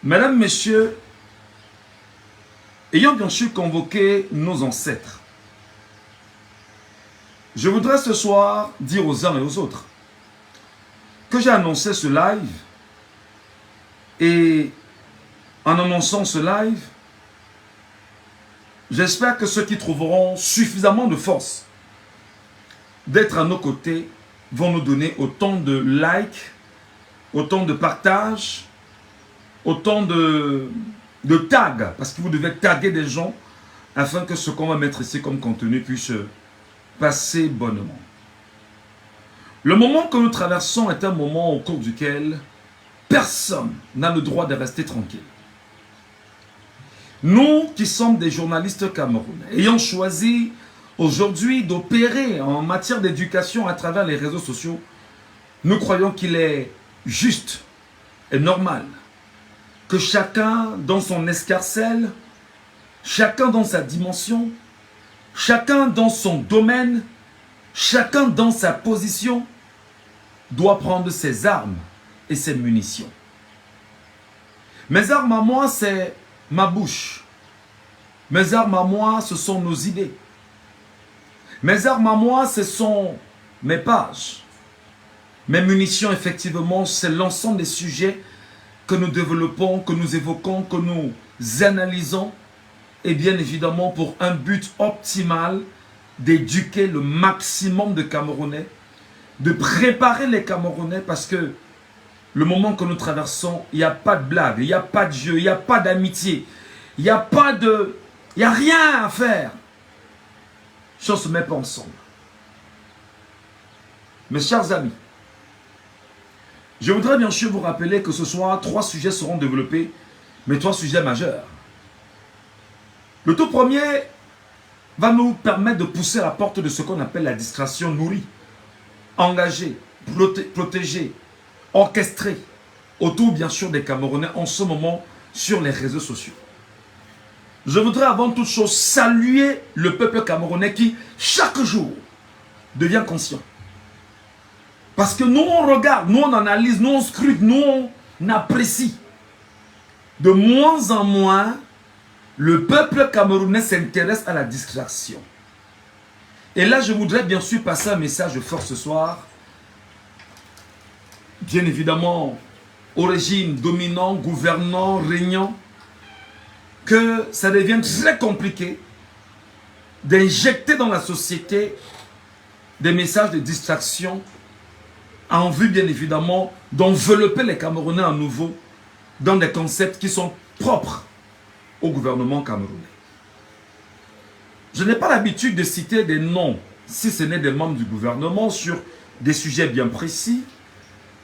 Mesdames, Messieurs, ayant bien sûr convoqué nos ancêtres, je voudrais ce soir dire aux uns et aux autres que j'ai annoncé ce live et en annonçant ce live, j'espère que ceux qui trouveront suffisamment de force d'être à nos côtés vont nous donner autant de likes, autant de partages, autant de tags, parce que vous devez taguer des gens afin que ce qu'on va mettre ici comme contenu puisse passer bonnement. Le moment que nous traversons est un moment au cours duquel personne n'a le droit de rester tranquille. Nous qui sommes des journalistes camerounais, ayant choisi aujourd'hui d'opérer en matière d'éducation à travers les réseaux sociaux, nous croyons qu'il est juste et normal que chacun dans son escarcelle, chacun dans sa dimension, chacun dans son domaine, chacun dans sa position, doit prendre ses armes et ses munitions. Mes armes à moi, c'est ma bouche. Mes armes à moi, ce sont nos idées. Mes armes à moi, ce sont mes pages. Mes munitions, effectivement, c'est l'ensemble des sujets que nous développons, que nous évoquons, que nous analysons, et bien évidemment pour un but optimal d'éduquer le maximum de Camerounais, de préparer les Camerounais, parce que le moment que nous traversons, il n'y a pas de blague, il n'y a pas de jeu, il n'y a pas d'amitié, il n'y a pas de... il n'y a rien à faire. Si on ne se met pas ensemble. Mes chers amis, je voudrais bien sûr vous rappeler que ce soir, 3 sujets seront développés, mais 3 sujets majeurs. Le tout premier va nous permettre de pousser à la porte de ce qu'on appelle la distraction nourrie, engagée, protégée, orchestrée, autour bien sûr des Camerounais en ce moment sur les réseaux sociaux. Je voudrais avant toute chose saluer le peuple camerounais qui, chaque jour, devient conscient. Parce que nous, on regarde, nous, on analyse, nous, on scrute, nous, on apprécie. De moins en moins, le peuple camerounais s'intéresse à la distraction. Et là, je voudrais bien sûr passer un message fort ce soir. Bien évidemment, au régime dominant, gouvernant, régnant, que ça devient très compliqué d'injecter dans la société des messages de distraction en vue, bien évidemment, d'envelopper les Camerounais à nouveau dans des concepts qui sont propres au gouvernement camerounais. Je n'ai pas l'habitude de citer des noms, si ce n'est des membres du gouvernement, sur des sujets bien précis,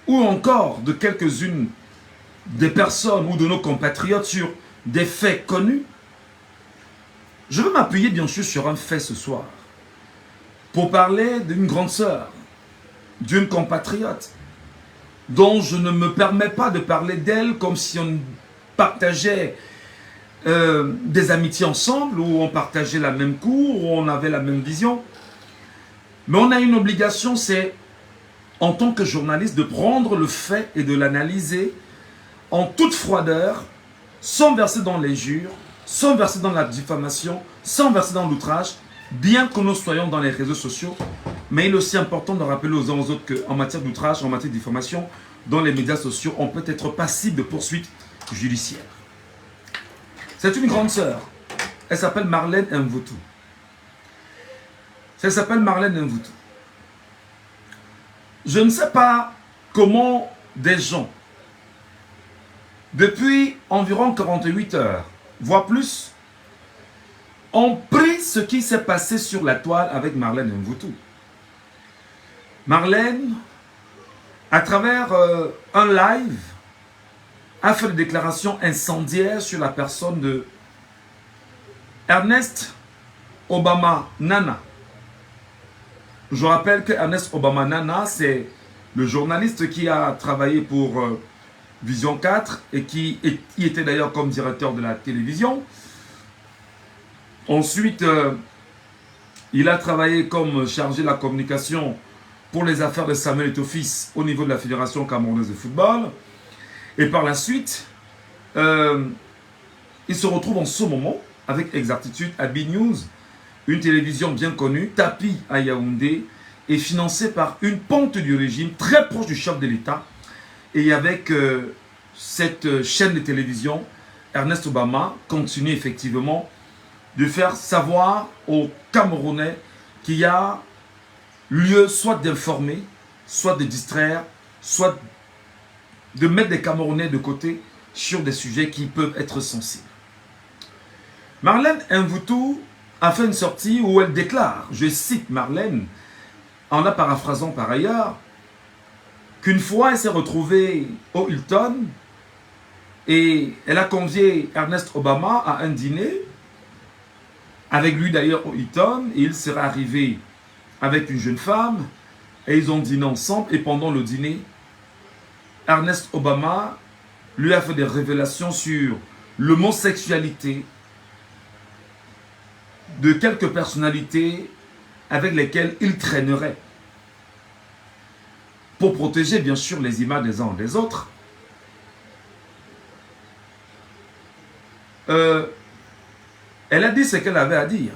ou encore de quelques-unes des personnes ou de nos compatriotes sur des faits connus. Je veux m'appuyer bien sûr sur un fait ce soir, pour parler d'une grande sœur, d'une compatriote, dont je ne me permets pas de parler d'elle comme si on partageait des amitiés ensemble, où on partageait la même cour, où on avait la même vision. Mais on a une obligation, c'est en tant que journaliste de prendre le fait et de l'analyser en toute froideur, sans verser dans l'injure, sans verser dans la diffamation, sans verser dans l'outrage, bien que nous soyons dans les réseaux sociaux. Mais il est aussi important de rappeler aux uns aux autres qu'en matière d'outrage, en matière de diffamation, dans les médias sociaux, on peut être passible de poursuites judiciaires. C'est une grande sœur. Elle s'appelle Marlène Mvutu. Elle s'appelle Marlène Mvutu. Je ne sais pas comment des gens, depuis environ 48 heures, voire plus, ont pris ce qui s'est passé sur la toile avec Marlène Mvutu. Marlène, à travers un live, a fait des déclarations incendiaires sur la personne de Ernest Obama Nana. Je rappelle que Ernest Obama Nana, c'est le journaliste qui a travaillé pour Vision 4 et qui était d'ailleurs comme directeur de la télévision. Ensuite, il a travaillé comme chargé de la communication pour les affaires de Samuel Eto'o Fils au niveau de la Fédération camerounaise de football. Et par la suite, il se retrouve en ce moment, avec exactitude, à B-News, une télévision bien connue, tapis à Yaoundé, et financée par une pente du régime très proche du chef de l'État. Et avec cette chaîne de télévision, Ernest Obama continue effectivement de faire savoir aux Camerounais qu'il y a lieu soit d'informer, soit de distraire, soit de mettre des Camerounais de côté sur des sujets qui peuvent être sensibles. Marlène Mvutu a fait une sortie où elle déclare, je cite Marlène, en la paraphrasant par ailleurs, qu'une fois elle s'est retrouvée au Hilton et elle a convié Ernest Obama à un dîner, avec lui d'ailleurs au Hilton, et il serait arrivé avec une jeune femme, et ils ont dîné ensemble, et pendant le dîner, Ernest Obama lui a fait des révélations sur l'homosexualité de quelques personnalités avec lesquelles il traînerait. Pour protéger bien sûr les images des uns des autres. Elle a dit ce qu'elle avait à dire.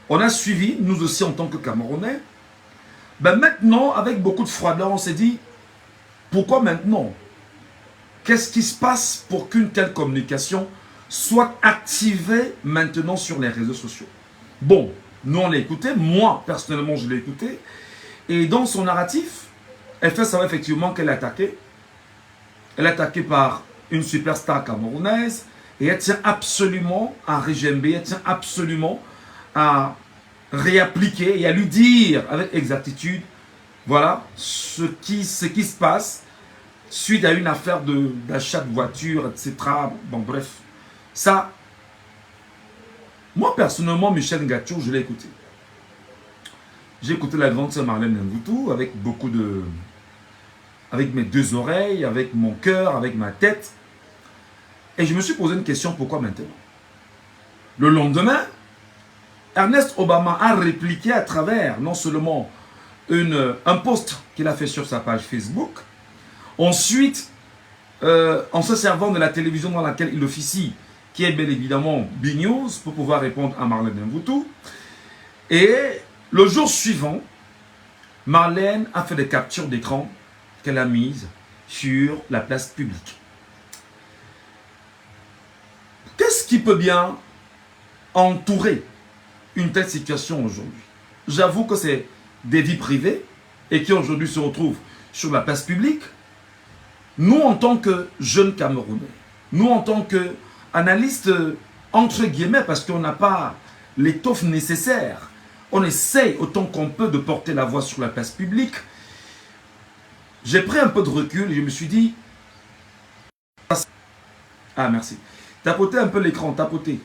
On a suivi, nous aussi en tant que Camerounais. Ben maintenant, avec beaucoup de froideur, on s'est dit, pourquoi maintenant? Qu'est-ce qui se passe pour qu'une telle communication soit activée maintenant sur les réseaux sociaux? Bon, nous on l'a écouté, moi personnellement je l'ai écouté, et dans son narratif, elle fait savoir effectivement qu'elle est attaquée. Elle est attaquée par une superstar camerounaise, et elle tient absolument à régember, elle tient absolument à réappliquer et à lui dire avec exactitude, voilà, ce qui se passe suite à une affaire d'achat de voiture, etc. Bon, bref. Ça, moi personnellement, Michel Ngacho, je l'ai écouté. J'ai écouté la grande sœur Marlène Mvutu avec beaucoup de... avec mes deux oreilles, avec mon cœur, avec ma tête. Et je me suis posé une question, pourquoi maintenant? Le lendemain, Ernest Obama a répliqué à travers non seulement un post qu'il a fait sur sa page Facebook, ensuite, en se servant de la télévision dans laquelle il officie, qui est bien évidemment B-News, pour pouvoir répondre à Marlène Mvutu. Et le jour suivant, Marlène a fait des captures d'écran qu'elle a mises sur la place publique. Qu'est-ce qui peut bien entourer une telle situation aujourd'hui? J'avoue que c'est des vies privées et qui aujourd'hui se retrouvent sur la place publique. Nous, en tant que jeunes Camerounais, nous, en tant qu'analystes, entre guillemets, parce qu'on n'a pas l'étoffe nécessaire, on essaye autant qu'on peut de porter la voix sur la place publique. J'ai pris un peu de recul et je me suis dit... Ah, merci. Tapotez un peu l'écran, tapotez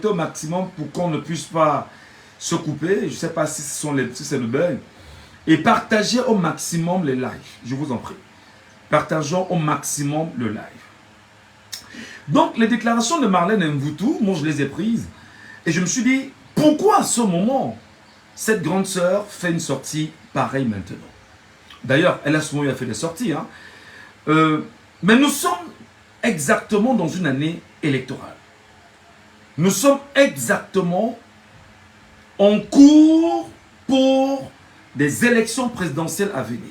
au maximum pour qu'on ne puisse pas se couper. Je ne sais pas si c'est le bug. Et partagez au maximum les lives, je vous en prie. Partageons au maximum le live. Donc, les déclarations de Marlène Mvutu, moi je les ai prises. Et je me suis dit, pourquoi à ce moment, cette grande sœur fait une sortie pareille maintenant? D'ailleurs, elle a souvent fait des sorties. Hein. Mais nous sommes exactement dans une année électorale. Nous sommes exactement en cours pour des élections présidentielles à venir.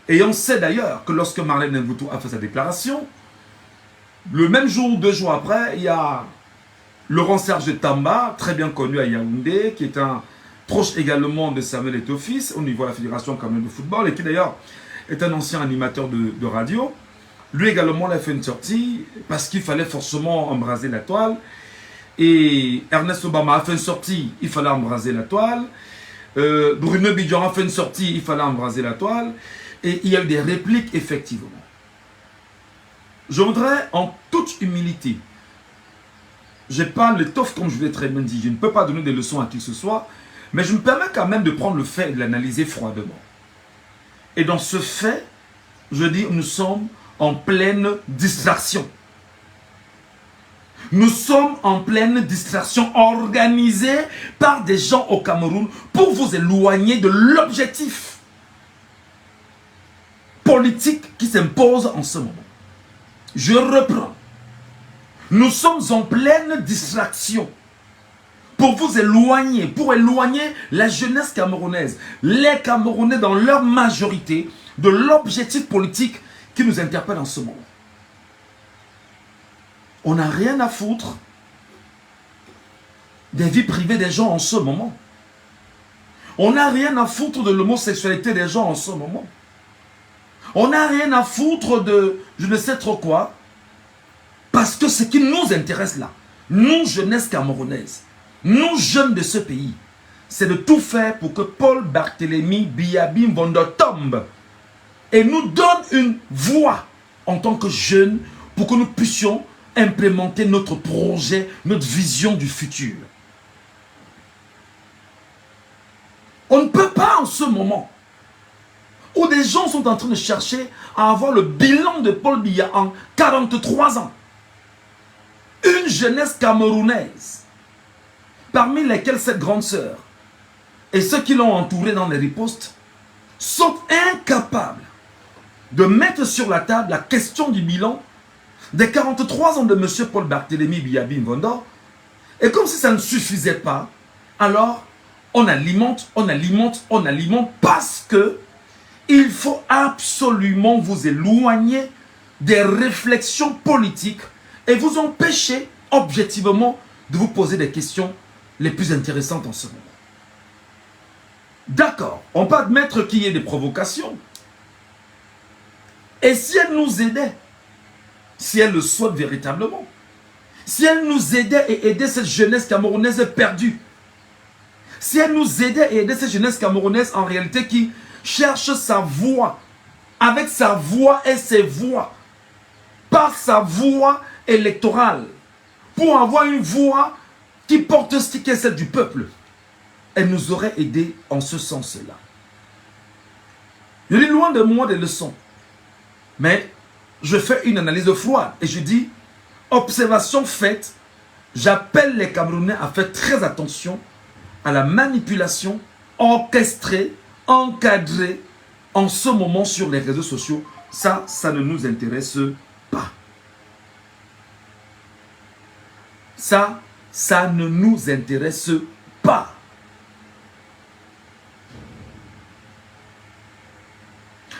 Et on sait d'ailleurs que lorsque Marlène Mvutu a fait sa déclaration, le même jour ou 2 jours après, il y a Laurent Serge Tamba, très bien connu à Yaoundé, qui est un proche également de Samuel Eto'o-Fils au niveau de la Fédération camerounaise de football, et qui d'ailleurs est un ancien animateur de radio. Lui également a fait une sortie parce qu'il fallait forcément embraser la toile. Et Ernest Obama a fait une sortie, il fallait embraser la toile. Bruno Bidjon a fait une sortie, il fallait embraser la toile. Et il y a eu des répliques, effectivement. Je voudrais, en toute humilité, je n'ai pas l'étoffe comme je l'ai très bien dit, je ne peux pas donner des leçons à qui que ce soit, mais je me permets quand même de prendre le fait et de l'analyser froidement. Et dans ce fait, je dis, nous sommes en pleine distraction. Nous sommes en pleine distraction organisée par des gens au Cameroun pour vous éloigner de l'objectif politique qui s'impose en ce moment. Je reprends. Nous sommes en pleine distraction pour vous éloigner, pour éloigner la jeunesse camerounaise, les Camerounais dans leur majorité, de l'objectif politique qui nous interpelle en ce moment. On n'a rien à foutre des vies privées des gens en ce moment. On n'a rien à foutre de l'homosexualité des gens en ce moment. On n'a rien à foutre de je ne sais trop quoi. Parce que ce qui nous intéresse là, nous, jeunesse camerounaise, nous, jeunes de ce pays, c'est de tout faire pour que Paul Barthélémy Biyabi Mvondo tombe et nous donne une voix en tant que jeunes pour que nous puissions implémenter notre projet, notre vision du futur. On ne peut pas en ce moment où des gens sont en train de chercher à avoir le bilan de Paul Biya en 43 ans. Une jeunesse camerounaise, parmi lesquelles cette grande sœur et ceux qui l'ont entouré dans les ripostes, sont incapables de mettre sur la table la question du bilan des 43 ans de M. Paul Barthélémy Biyabi Mvondo. Et comme si ça ne suffisait pas, alors on alimente, parce que il faut absolument vous éloigner des réflexions politiques et vous empêcher objectivement de vous poser des questions les plus intéressantes en ce moment. D'accord, on peut admettre qu'il y ait des provocations. Et si elle nous aidait, si elle le souhaite véritablement, si elle nous aidait et aidait cette jeunesse camerounaise perdue, si elle nous aidait et aidait cette jeunesse camerounaise en réalité qui cherche sa voix, avec sa voix et ses voix, par sa voix électorale, pour avoir une voix qui porte ce qui est celle du peuple, elle nous aurait aidé en ce sens-là. Je dis loin de moi des leçons, mais je fais une analyse froide et je dis, observation faite, j'appelle les Camerounais à faire très attention à la manipulation orchestrée, encadrée en ce moment sur les réseaux sociaux. Ça ne nous intéresse pas. Ça ne nous intéresse pas.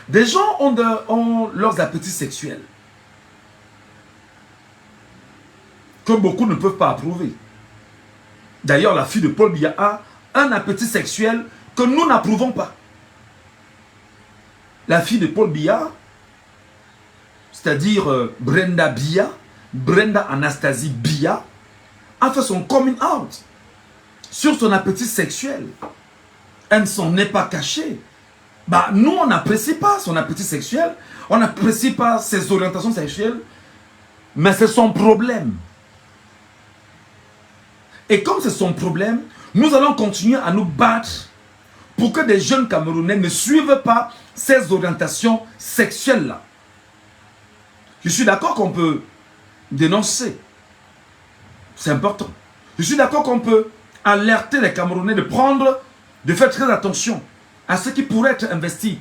Des gens ont leurs appétits sexuels que beaucoup ne peuvent pas approuver. D'ailleurs, la fille de Paul Biya a un appétit sexuel que nous n'approuvons pas. La fille de Paul Biya, c'est-à-dire Brenda Biya, Brenda Anastasie Biya, a fait son coming out sur son appétit sexuel. Elle ne s'en est pas cachée. Bah, nous, on n'apprécie pas son appétit sexuel, on n'apprécie pas ses orientations sexuelles, mais c'est son problème. Et comme c'est son problème, nous allons continuer à nous battre pour que des jeunes Camerounais ne suivent pas ces orientations sexuelles-là. Je suis d'accord qu'on peut dénoncer. C'est important. Je suis d'accord qu'on peut alerter les Camerounais de faire très attention à ce qui pourrait être investi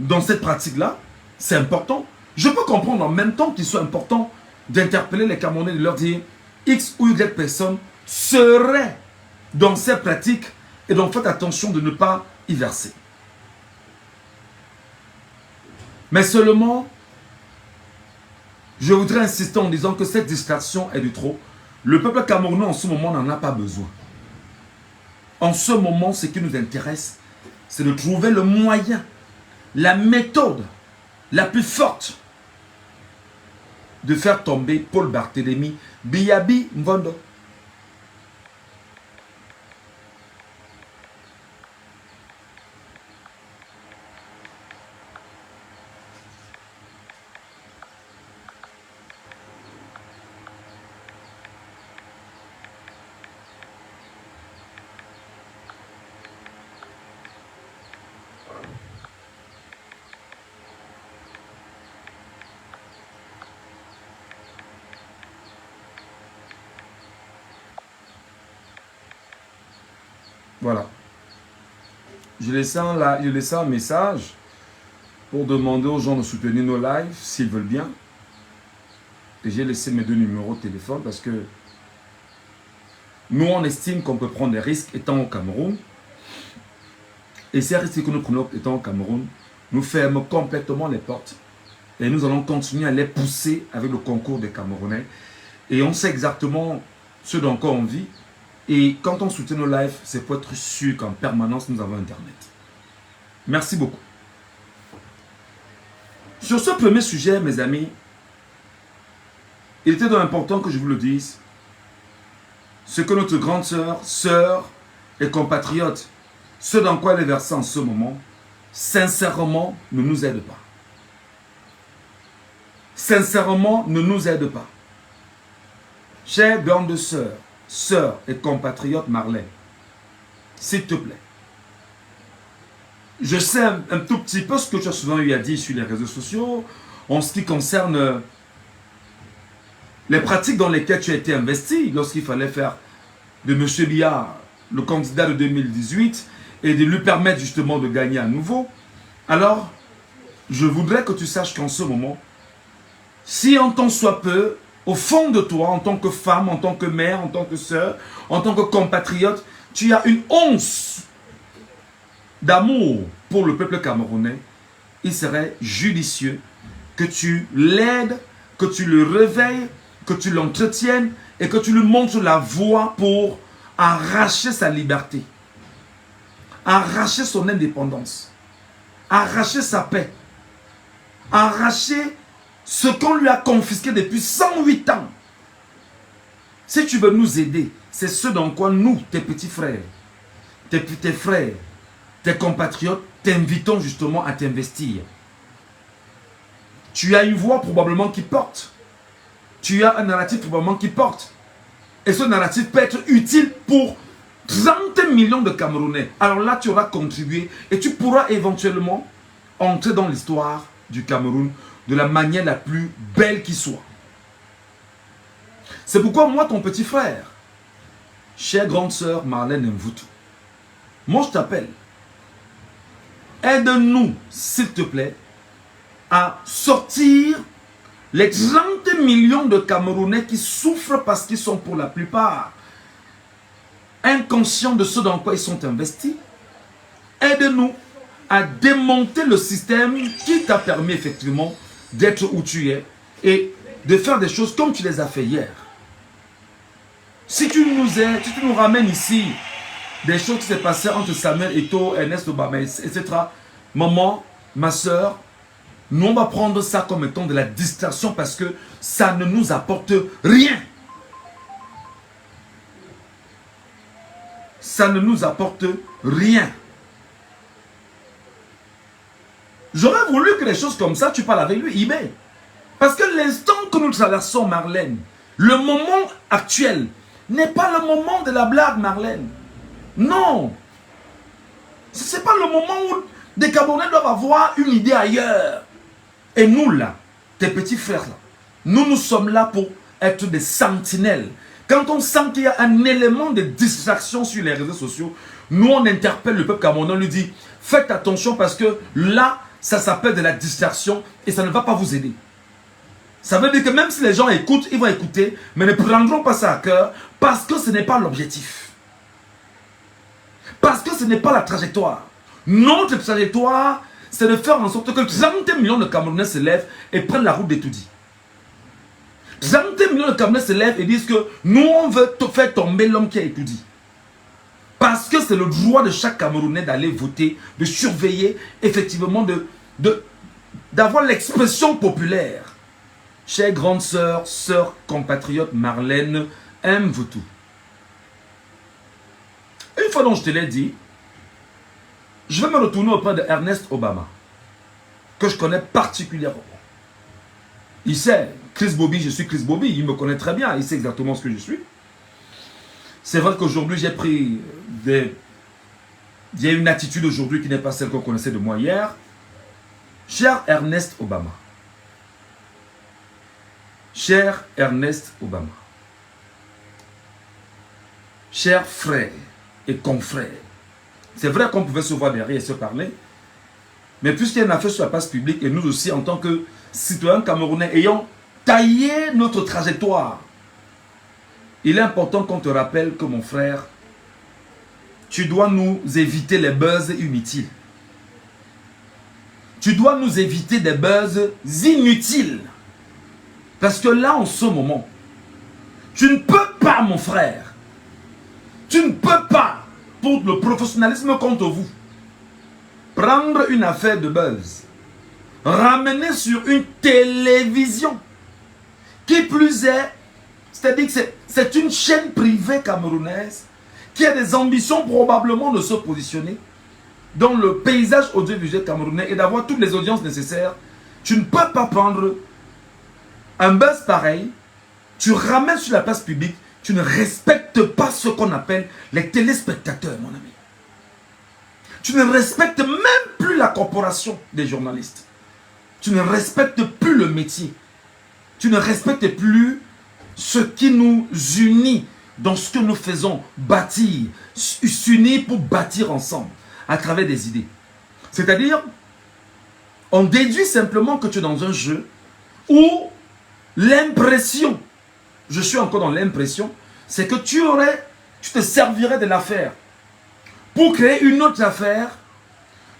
dans cette pratique-là. C'est important. Je peux comprendre en même temps qu'il soit important d'interpeller les Camerounais, de leur dire X ou Y personne serait dans ces pratiques et donc faites attention de ne pas y verser. Mais seulement, je voudrais insister en disant que cette distraction est de trop. Le peuple camerounais en ce moment n'en a pas besoin. En ce moment, ce qui nous intéresse, c'est de trouver le moyen, la méthode la plus forte de faire tomber Paul Barthélémy Biyabi Mvondo. Voilà. Je laissais un message pour demander aux gens de soutenir nos lives, s'ils veulent bien. Et j'ai laissé mes 2 numéros de téléphone parce que nous, on estime qu'on peut prendre des risques étant au Cameroun. Et ces risques que nous prenons étant au Cameroun, nous ferment complètement les portes. Et nous allons continuer à les pousser avec le concours des Camerounais. Et on sait exactement ce dont quoi on vit. Et quand on soutient nos lives, c'est pour être sûr qu'en permanence, nous avons Internet. Merci beaucoup. Sur ce premier sujet, mes amis, il était donc important que je vous le dise. Ce que notre grande sœur et compatriote, ce dans quoi elle est versée en ce moment, sincèrement, ne nous aide pas. Sincèrement, ne nous aide pas. Chère grande sœur et compatriote Marlène, s'il te plaît. Je sais un tout petit peu ce que tu as souvent eu à dire sur les réseaux sociaux en ce qui concerne les pratiques dans lesquelles tu as été investi lorsqu'il fallait faire de M. Biya le candidat de 2018 et de lui permettre justement de gagner à nouveau. Alors, je voudrais que tu saches qu'en ce moment, si en tant soit peu, au fond de toi, en tant que femme, en tant que mère, en tant que sœur, en tant que compatriote, tu as une once d'amour pour le peuple camerounais, il serait judicieux que tu l'aides, que tu le réveilles, que tu l'entretiennes et que tu lui montres la voie pour arracher sa liberté, arracher son indépendance, arracher sa paix, arracher ce qu'on lui a confisqué depuis 108 ans. Si tu veux nous aider, c'est ce dans quoi nous, tes petits frères, tes frères, tes compatriotes, t'invitons justement à t'investir. Tu as une voix probablement qui porte. Tu as un narratif probablement qui porte. Et ce narratif peut être utile pour 30 millions de Camerounais. Alors là, tu auras contribué et tu pourras éventuellement entrer dans l'histoire du Cameroun de la manière la plus belle qui soit. C'est pourquoi moi, ton petit frère, chère grande sœur Marlène Mvutu, moi je t'appelle. Aide-nous, s'il te plaît, à sortir les 30 millions de Camerounais qui souffrent parce qu'ils sont pour la plupart inconscients de ce dans quoi ils sont investis. Aide-nous à démonter le système qui t'a permis effectivement d'être où tu es et de faire des choses comme tu les as fait hier. Si tu nous aides, si tu nous ramènes ici des choses qui s'est passées entre Samuel Eto'o, Ernest Obama, etc. Maman, ma soeur, nous on va prendre ça comme étant de la distraction parce que ça ne nous apporte rien. Ça ne nous apporte rien. J'aurais voulu que les choses comme ça, tu parles avec lui, eBay. Parce que l'instant que nous traversons, Marlène, le moment actuel n'est pas le moment de la blague, Marlène. Non. Ce n'est pas le moment où des Camerounais doivent avoir une idée ailleurs. Et nous là, tes petits frères là, nous sommes là pour être des sentinelles. Quand on sent qu'il y a un élément de distraction sur les réseaux sociaux, nous on interpelle le peuple camerounais, on lui dit, faites attention parce que là, ça s'appelle de la distraction et ça ne va pas vous aider. Ça veut dire que même si les gens écoutent, ils vont écouter, mais ne prendront pas ça à cœur parce que ce n'est pas l'objectif. Parce que ce n'est pas la trajectoire. Notre trajectoire, c'est de faire en sorte que 30 millions de Camerounais se lèvent et prennent la route d'Etoudi. 30 millions de Camerounais se lèvent et disent que nous, on veut faire tomber l'homme qui a Etoudi. Parce que c'est le droit de chaque Camerounais d'aller voter, de surveiller, effectivement, d'avoir l'expression populaire. Chère grande sœur, sœur compatriote Marlène Mvutu. Une fois donc je te l'ai dit, je vais me retourner auprès de Ernest Obama, que je connais particulièrement. Il sait, Chris Bobby, je suis Chris Bobby, il me connaît très bien, il sait exactement ce que je suis. C'est vrai qu'aujourd'hui j'ai pris il y a une attitude aujourd'hui qui n'est pas celle qu'on connaissait de moi hier. Cher Ernest Obama, cher Ernest Obama, chers frères et confrères, c'est vrai qu'on pouvait se voir derrière et se parler, mais puisqu'il y a une affaire sur la place publique, et nous aussi en tant que citoyens camerounais ayant tailler notre trajectoire. Il est important qu'on te rappelle que mon frère, tu dois nous éviter les buzz inutiles. Tu dois nous éviter des buzz inutiles. Parce que là, en ce moment, tu ne peux pas, mon frère, tu ne peux pas, pour le professionnalisme contre vous, prendre une affaire de buzz, ramener sur une télévision, qui plus est, c'est-à-dire que c'est une chaîne privée camerounaise qui a des ambitions probablement de se positionner dans le paysage audiovisuel camerounais et d'avoir toutes les audiences nécessaires. Tu ne peux pas prendre un buzz pareil, tu ramènes sur la place publique, tu ne respectes pas ce qu'on appelle les téléspectateurs, mon ami. Tu ne respectes même plus la corporation des journalistes. Tu ne respectes plus le métier. Tu ne respectes plus ce qui nous unit dans ce que nous faisons, bâtir, s'unir pour bâtir ensemble, à travers des idées. C'est-à-dire, on déduit simplement que tu es dans un jeu où l'impression, je suis encore dans l'impression, c'est que tu te servirais de l'affaire pour créer une autre affaire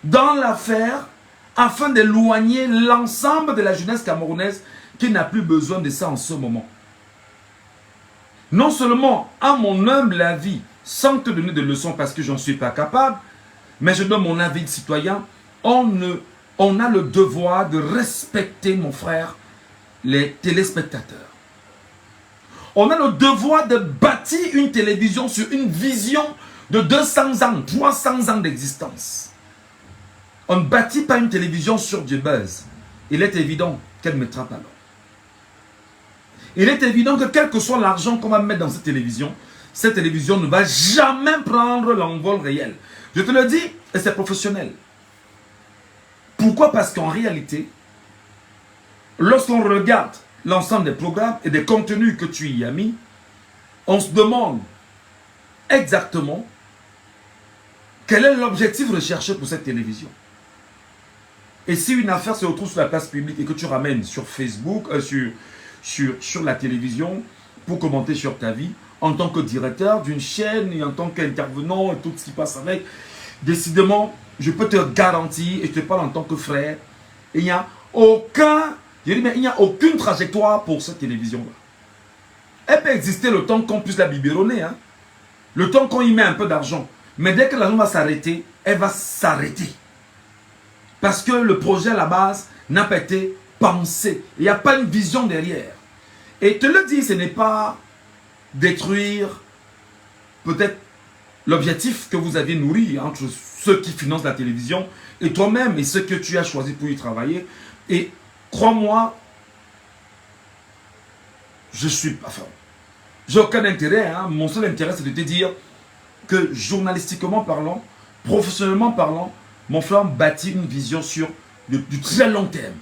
dans l'affaire afin d'éloigner l'ensemble de la jeunesse camerounaise qui n'a plus besoin de ça en ce moment. Non seulement, à mon humble avis, sans te donner de leçons parce que j'en suis pas capable, mais je donne mon avis de citoyen, on a le devoir de respecter, mon frère, les téléspectateurs. On a le devoir de bâtir une télévision sur une vision de 200 ans, 300 ans d'existence. On ne bâtit pas une télévision sur du buzz. Il est évident qu'elle mettra pas l'eau. Il est évident que quel que soit l'argent qu'on va mettre dans cette télévision ne va jamais prendre l'envol réel. Je te le dis, et c'est professionnel. Pourquoi? Parce qu'en réalité, lorsqu'on regarde l'ensemble des programmes et des contenus que tu y as mis, on se demande exactement quel est l'objectif recherché pour cette télévision. Et si une affaire se retrouve sur la place publique et que tu ramènes sur Facebook, sur la télévision, pour commenter sur ta vie, en tant que directeur d'une chaîne et en tant qu'intervenant et tout ce qui passe avec, décidément, je peux te garantir, et je te parle en tant que frère, il n'y a aucune trajectoire pour cette télévision-là. Elle peut exister le temps qu'on puisse la biberonner, hein? Le temps qu'on y met un peu d'argent. Mais dès que l'argent va s'arrêter, elle va s'arrêter. Parce que le projet à la base n'a pas été pensé. Il n'y a pas une vision derrière. Et te le dis, ce n'est pas détruire peut-être l'objectif que vous aviez nourri entre ceux qui financent la télévision et toi-même et ceux que tu as choisi pour y travailler. Et crois-moi, j'ai aucun intérêt. Hein. Mon seul intérêt, c'est de te dire que journalistiquement parlant, professionnellement parlant, mon frère bâtit une vision sur du très long terme.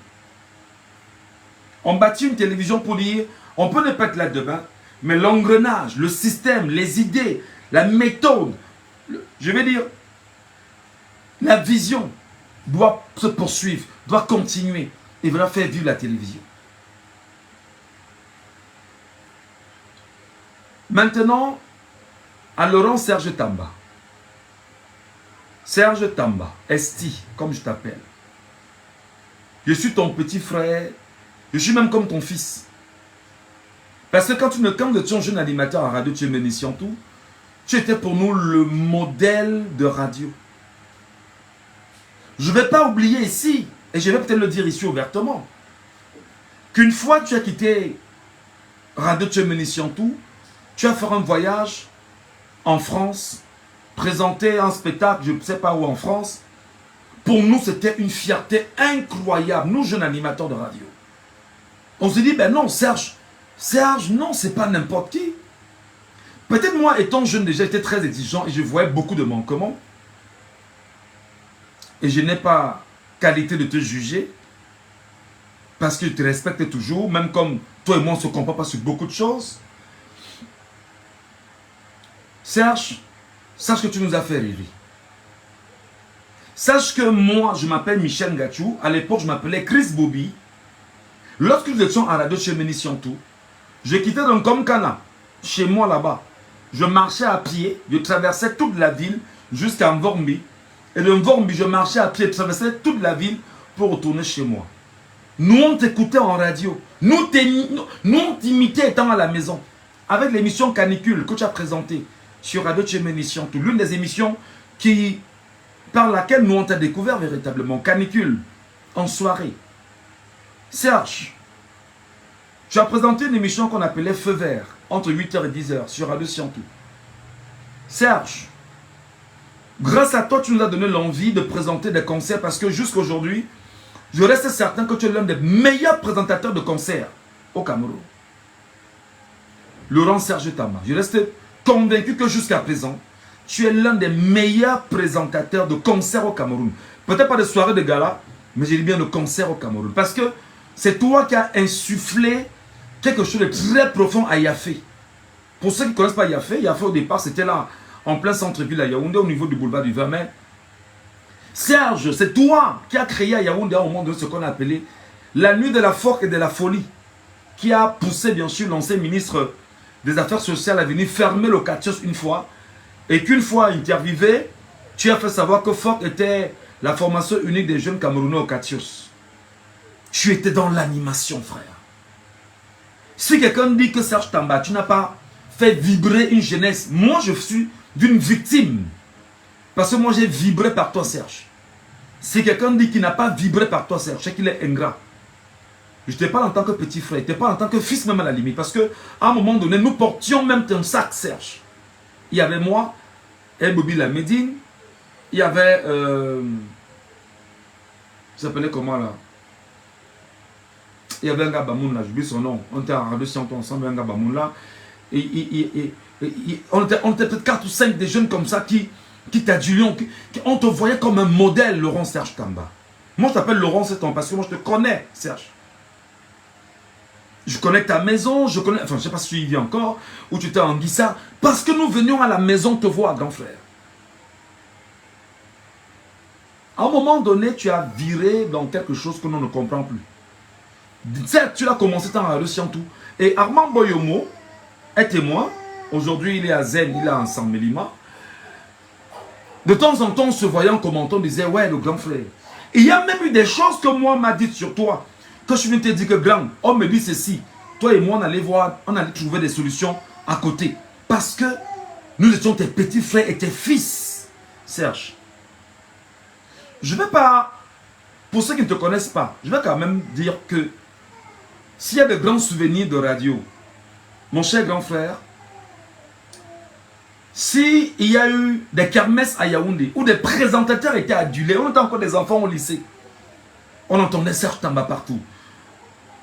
On bâtit une télévision pour dire, on peut ne pas être là demain, mais l'engrenage, le système, les idées, la méthode, je vais dire, la vision doit se poursuivre, doit continuer et va faire vivre la télévision. Maintenant, à Laurent Serge Tamba. Serge Tamba, Esti, comme je t'appelle. Je suis ton petit frère, je suis même comme ton fils. Parce que quand tu es un jeune animateur à Radio Tchéménie Siantou, tu étais pour nous le modèle de radio. Je ne vais pas oublier ici, et je vais peut-être le dire ici ouvertement, qu'une fois tu as quitté Radio Tchéménie Siantou, tu as fait un voyage en France, présenter un spectacle, je ne sais pas où en France. Pour nous, c'était une fierté incroyable, nous jeunes animateurs de radio. On se dit, ben non, Serge, non, c'est pas n'importe qui. Peut-être moi, étant jeune déjà, j'étais très exigeant et je voyais beaucoup de manquements. Et je n'ai pas qualité de te juger, parce que je te respecte toujours, même comme toi et moi, on ne se comprend pas sur beaucoup de choses. Serge, sache que tu nous as fait rêver. Sache que moi, je m'appelle Michel Ngachou. À l'époque, je m'appelais Chris Bobby. Lorsque nous étions à Radio chez Ménissiontou, je quittais donc comme Cana, chez moi là-bas. Je marchais à pied, je traversais toute la ville jusqu'à Mvormbi. Et de Mvormbi, je marchais à pied, je traversais toute la ville pour retourner chez moi. Nous, on t'écoutait en radio. Nous, on t'imitait étant à la maison. Avec l'émission Canicule que tu as présentée sur Radio Tchéménissiontou, l'une des émissions par laquelle nous on t'a découvert véritablement. Canicule, en soirée. Serge, tu as présenté une émission qu'on appelait Feu Vert, entre 8h et 10h, sur Radio Scientou. Serge, grâce à toi, tu nous as donné l'envie de présenter des concerts parce que jusqu'à aujourd'hui, je reste certain que tu es l'un des meilleurs présentateurs de concerts au Cameroun. Laurent Serge Tamba, je reste convaincu que jusqu'à présent, tu es l'un des meilleurs présentateurs de concerts au Cameroun. Peut-être pas de soirées de gala, mais j'ai dit bien de concerts au Cameroun. Parce que c'est toi qui as insufflé quelque chose de très profond à Yafé. Pour ceux qui ne connaissent pas Yafé, Yafé au départ, c'était là, en plein centre-ville à Yaoundé, au niveau du boulevard du 20 mai. Serge, c'est toi qui as créé à Yaoundé au moment de ce qu'on a appelé la nuit de la force et de la folie, qui a poussé bien sûr l'ancien ministre des Affaires sociales à venir fermer le Catios une fois, et qu'une fois interviewé, tu as fait savoir que FOC était la formation unique des jeunes Camerounais au Catios. Tu étais dans l'animation, frère. Si quelqu'un dit que Serge Tamba, tu n'as pas fait vibrer une jeunesse, moi je suis d'une victime. Parce que moi j'ai vibré par toi, Serge. Si quelqu'un dit qu'il n'a pas vibré par toi, Serge, c'est qu'il est ingrat. Je ne te parle en tant que petit frère, je te parle en tant que fils même à la limite. Parce qu'à un moment donné, nous portions même ton sac, Serge. Il y avait moi, et Bobby Lamédine, il y avait... il s'appelait comment là? Il y avait un gars Bamoun là, j'oublie son nom. On était en Radio Scientou ensemble, un gars Bamoun là. Et on était peut-être 4 ou 5 des jeunes comme ça qui t'adulaient. On te voyait comme un modèle, Laurent Serge Tamba. Moi je t'appelle Laurent Serge parce que moi je te connais, Serge. Je connais ta maison, je connais, enfin je ne sais pas si tu y vis encore, ou tu étais en Guissa, parce que nous venions à la maison te voir, grand frère. À un moment donné, tu as viré dans quelque chose que l'on ne comprend plus. Certes, tu l'as commencé dans Radio Scientou. Et Armand Boyomo est témoin. Aujourd'hui, il est à Zen, il est en San Mélima. De temps en temps, on se voyait en commentant, on disait, ouais, le grand frère. Et il y a même eu des choses que moi m'a dites sur toi. Que je viens te dire que grand, on me dit ceci. Toi et moi, on allait voir, on allait trouver des solutions à côté. Parce que nous étions tes petits frères et tes fils, Serge. Je ne vais pas, pour ceux qui ne te connaissent pas, je vais quand même dire que s'il y a de grands souvenirs de radio, mon cher grand frère, s'il y a eu des kermesses à Yaoundé, où des présentateurs étaient adulés, on était encore des enfants au lycée, on entendait Serge Tamba partout.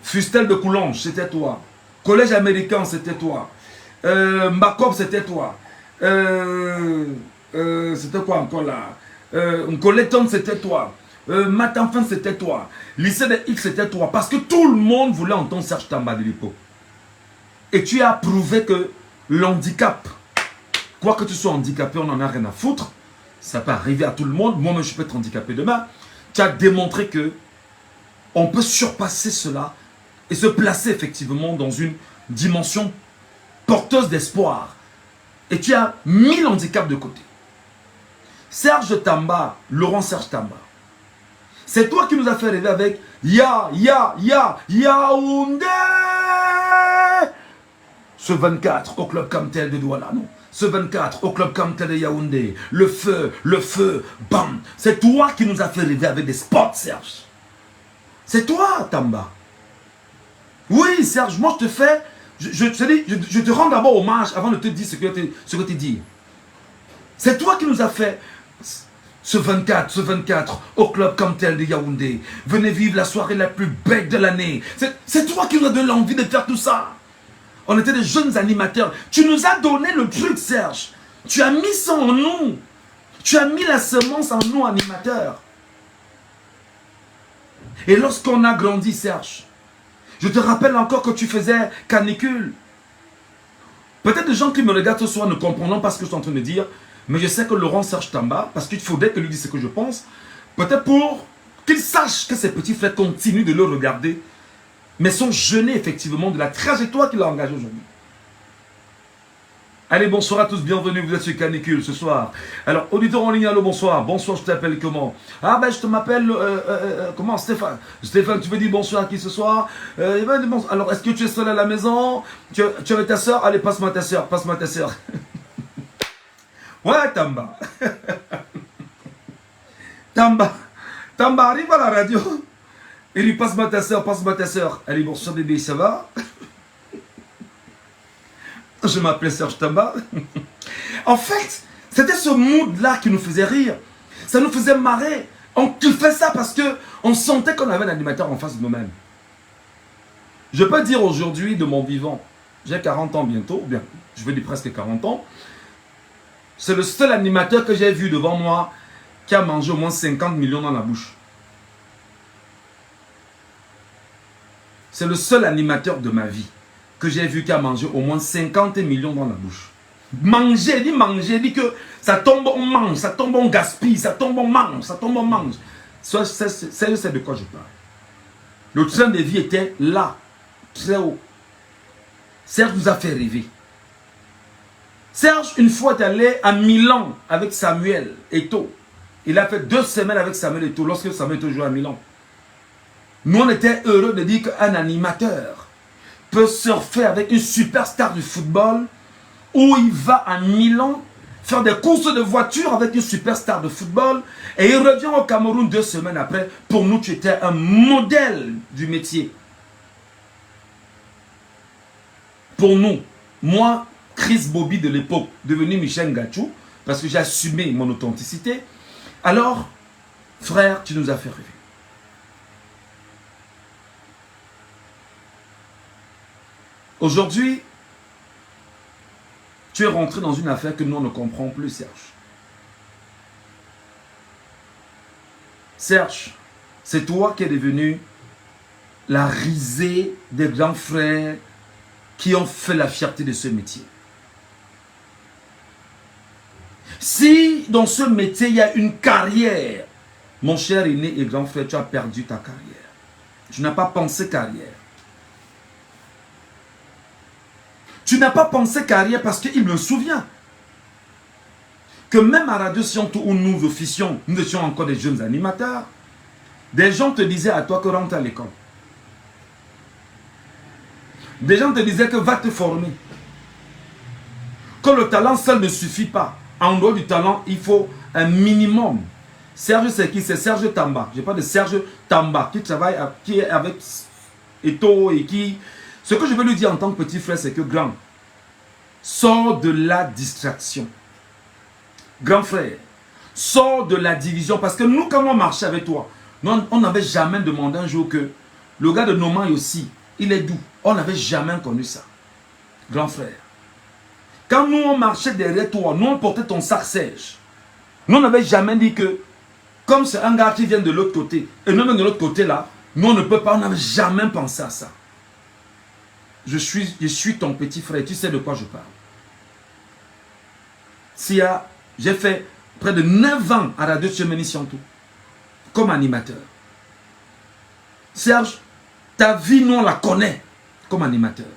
Fustel de Coulonge, c'était toi. Collège américain, c'était toi. Mbakop, c'était toi. C'était quoi encore là? Collecton, c'était toi. Matanfin, c'était toi. Lycée de X, c'était toi. Parce que tout le monde voulait entendre Serge Tamba de l'époque. Et tu as prouvé que l'handicap, quoi que tu sois handicapé, on n'en a rien à foutre. Ça peut arriver à tout le monde. Moi-même, je peux être handicapé demain. Tu as démontré que on peut surpasser cela et se placer effectivement dans une dimension porteuse d'espoir. Et tu as mis l'handicap de côté. Serge Tamba, Laurent Serge Tamba, c'est toi qui nous as fait rêver avec Yaoundé. Ce 24 au Club Camtel de Douala, non. Ce 24 au Club Camtel de Yaoundé. Le feu, bam. C'est toi qui nous as fait rêver avec des spots, Serge. C'est toi, Tamba. Oui, Serge, moi je te fais... Je te rends d'abord hommage avant de te dire ce que tu dis. C'est toi qui nous as fait ce 24 au Club Camtel de Yaoundé. Venez vivre la soirée la plus belle de l'année. C'est toi qui nous as donné l'envie de faire tout ça. On était des jeunes animateurs. Tu nous as donné le truc, Serge. Tu as mis ça en nous. Tu as mis la semence en nous, animateurs. Et lorsqu'on a grandi, Serge, je te rappelle encore que tu faisais canicule. Peut-être des gens qui me regardent ce soir ne comprendront pas ce que je suis en train de dire, mais je sais que Laurent Serge Tamba, parce qu'il faudrait que lui dise ce que je pense, peut-être pour qu'il sache que ses petits frères continuent de le regarder mais sont gênés effectivement de la trajectoire qu'il a engagée aujourd'hui. Allez, bonsoir à tous, bienvenue, vous êtes sur Canicule ce soir. Alors, auditeur en ligne, allô, bonsoir. Bonsoir, je t'appelle comment? Ah ben, je te m'appelle, comment, Stéphane. Stéphane, tu veux dire bonsoir à qui ce soir? Alors, est-ce que tu es seul à la maison? Tu es avec ta soeur? Allez, passe-moi ta soeur, passe-moi ta soeur. Ouais, Tamba. Tamba arrive à la radio. Il lui passe-moi ta soeur, passe-moi ta soeur. Allez, bonsoir bébé, ça va? Je m'appelais Serge Tamba. En fait, c'était ce mood-là qui nous faisait rire. Ça nous faisait marrer. On kiffait ça parce qu'on sentait qu'on avait un animateur en face de nous-mêmes. Je peux dire aujourd'hui de mon vivant, j'ai 40 ans bientôt, ou bien je vais dire presque 40 ans. C'est le seul animateur que j'ai vu devant moi qui a mangé au moins 50 millions dans la bouche. C'est le seul animateur de ma vie que j'ai vu qui a mangé au moins 50 millions dans la bouche. Manger, dit que ça tombe, on mange, ça tombe, on gaspille, ça tombe, on mange, ça tombe, on mange. C'est de quoi je parle. Le train de vie était là, très haut. Serge nous a fait rêver. Serge, une fois, est allé à Milan avec Samuel Eto'o. Il a fait 2 semaines avec Samuel Eto'o lorsque Samuel Eto'o jouait à Milan. Nous, on était heureux de dire qu'un animateur peut surfer avec une superstar du football où il va à Milan faire des courses de voiture avec une superstar de football et il revient au Cameroun 2 semaines après. Pour nous, tu étais un modèle du métier. Pour nous, moi, Chris Bobby de l'époque, devenu Michel Ngachou, parce que j'ai assumé mon authenticité, alors, frère, tu nous as fait rêver. Aujourd'hui, tu es rentré dans une affaire que nous ne comprenons plus, Serge. Serge, c'est toi qui es devenu la risée des grands frères qui ont fait la fierté de ce métier. Si dans ce métier, il y a une carrière, mon cher aîné et grand frère, tu as perdu ta carrière. Tu n'as pas pensé carrière. Tu n'as pas pensé carrière parce qu'il me souvient que même à Radio Sionto où nous officions, nous étions encore des jeunes animateurs, des gens te disaient à toi que rentre à l'école. Des gens te disaient que va te former. Que le talent seul ne suffit pas. En dehors du talent, il faut un minimum. Serge, c'est qui? C'est Serge Tamba. Je parle de Serge Tamba qui travaille, qui est avec Eto'o et qui... Ce que je veux lui dire en tant que petit frère, c'est que grand, sors de la distraction. Grand frère, sors de la division. Parce que nous, quand on marchait avec toi, on n'avait jamais demandé un jour que le gars de Noman aussi, il est doux. On n'avait jamais connu ça. Grand frère. Quand nous, on marchait derrière toi, nous, on portait ton sac Serge. Nous, on n'avait jamais dit que, comme c'est un gars qui vient de l'autre côté, et nous, de l'autre côté là, nous, on ne peut pas, on n'avait jamais pensé à ça. Je suis ton petit frère, tu sais de quoi je parle. J'ai fait près de 9 ans à Radio Tchemeni Sionto, comme animateur. Serge, ta vie, nous, on la connaît comme animateur.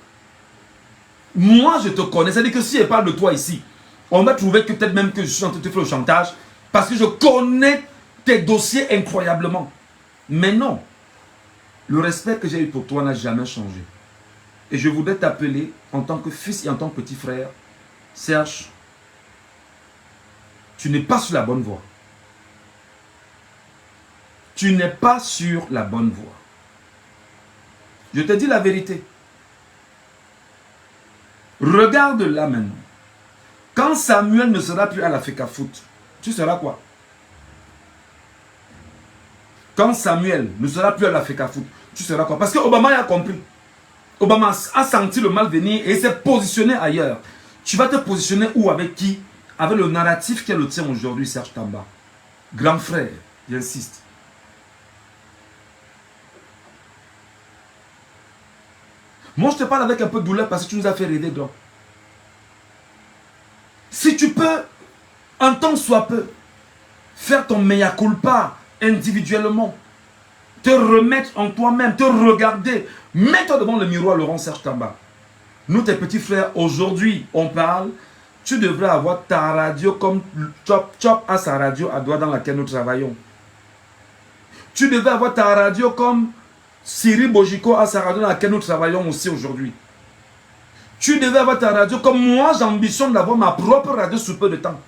Moi, je te connais. C'est-à-dire que si je parle de toi ici, on va trouver que peut-être même que je suis en train de te faire le chantage, parce que je connais tes dossiers incroyablement. Mais non, le respect que j'ai eu pour toi n'a jamais changé. Et je voudrais t'appeler en tant que fils et en tant que petit frère, Serge, tu n'es pas sur la bonne voie. Tu n'es pas sur la bonne voie. Je te dis la vérité. Regarde là maintenant. Quand Samuel ne sera plus à la FECAFOOT, tu seras quoi? Quand Samuel ne sera plus à la FECAFOOT, tu seras quoi? Parce que Obama a compris. Obama a senti le mal venir et s'est positionné ailleurs. Tu vas te positionner où? Avec qui? Avec le narratif qui est le tien aujourd'hui, Serge Tamba. Grand frère, j'insiste. Moi, je te parle avec un peu de douleur parce que tu nous as fait rêver, grand. Si tu peux, un temps soit peu, faire ton mea culpa individuellement, te remettre en toi-même, te regarder. Mets-toi devant le miroir, Laurent Serge Tamba. Nous, tes petits frères, aujourd'hui, on parle. Tu devrais avoir ta radio comme Chop Chop a sa radio à Douala dans laquelle nous travaillons. Tu devais avoir ta radio comme Siri Bojiko a sa radio dans laquelle nous travaillons aussi aujourd'hui. Tu devais avoir ta radio comme moi, j'ambitionne d'avoir ma propre radio sous peu de temps.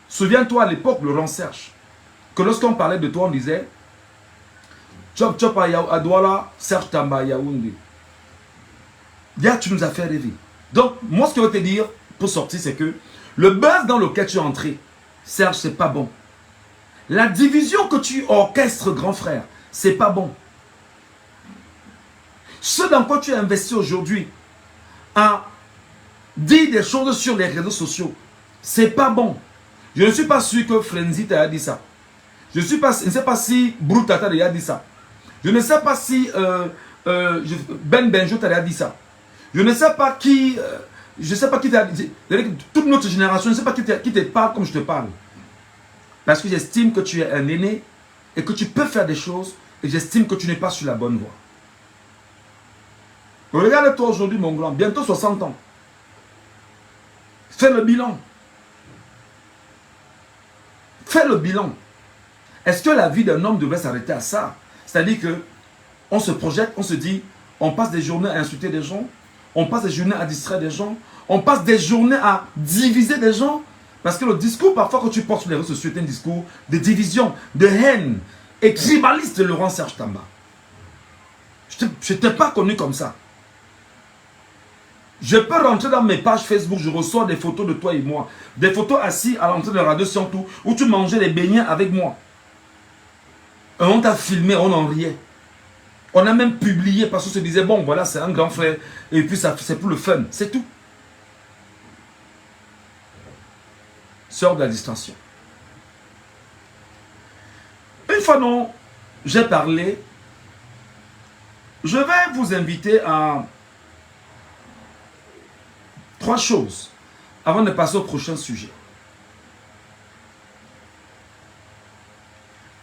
Souviens-toi à l'époque, Laurent Serge, que lorsqu'on parlait de toi, on disait Chop Chop à Douala, Serge Tamba à Yaoundé. Là, tu nous as fait rêver. Donc, moi, ce que je veux te dire pour sortir, c'est que le buzz dans lequel tu es entré, Serge, c'est pas bon. La division que tu orchestres, grand frère, c'est pas bon. Ce dans quoi tu as investi aujourd'hui, à dire des choses sur les réseaux sociaux, c'est pas bon. Je ne suis pas sûr que Frenzy t'a dit ça. Je ne sais pas si Broutata t'a dit ça. Je ne sais pas si Ben Benjo t'a dit ça. Je ne sais pas qui, t'a dit. Toute notre génération, je ne sais pas qui te parle comme je te parle. Parce que j'estime que tu es un aîné et que tu peux faire des choses et j'estime que tu n'es pas sur la bonne voie. Regarde-toi aujourd'hui, mon grand, bientôt 60 ans. Fais le bilan. Fais le bilan. Est-ce que la vie d'un homme devrait s'arrêter à ça? C'est-à-dire que on se projette, on se dit, on passe des journées à insulter des gens, on passe des journées à distraire des gens, on passe des journées à diviser des gens. Parce que le discours parfois que tu portes sur les réseaux sociaux est un discours de division, de haine et tribaliste de Laurent Serge Tamba. Je ne t'ai pas connu comme ça. Je peux rentrer dans mes pages Facebook, je reçois des photos de toi et moi. Des photos assis à l'entrée de Radio Siantou où tu mangeais les beignets avec moi. Et on t'a filmé, on en riait. On a même publié parce qu'on se disait, bon voilà, c'est un grand frère. Et puis c'est pour le fun, c'est tout. Sors de la distension. Une fois non, j'ai parlé, je vais vous inviter à 3 choses avant de passer au prochain sujet.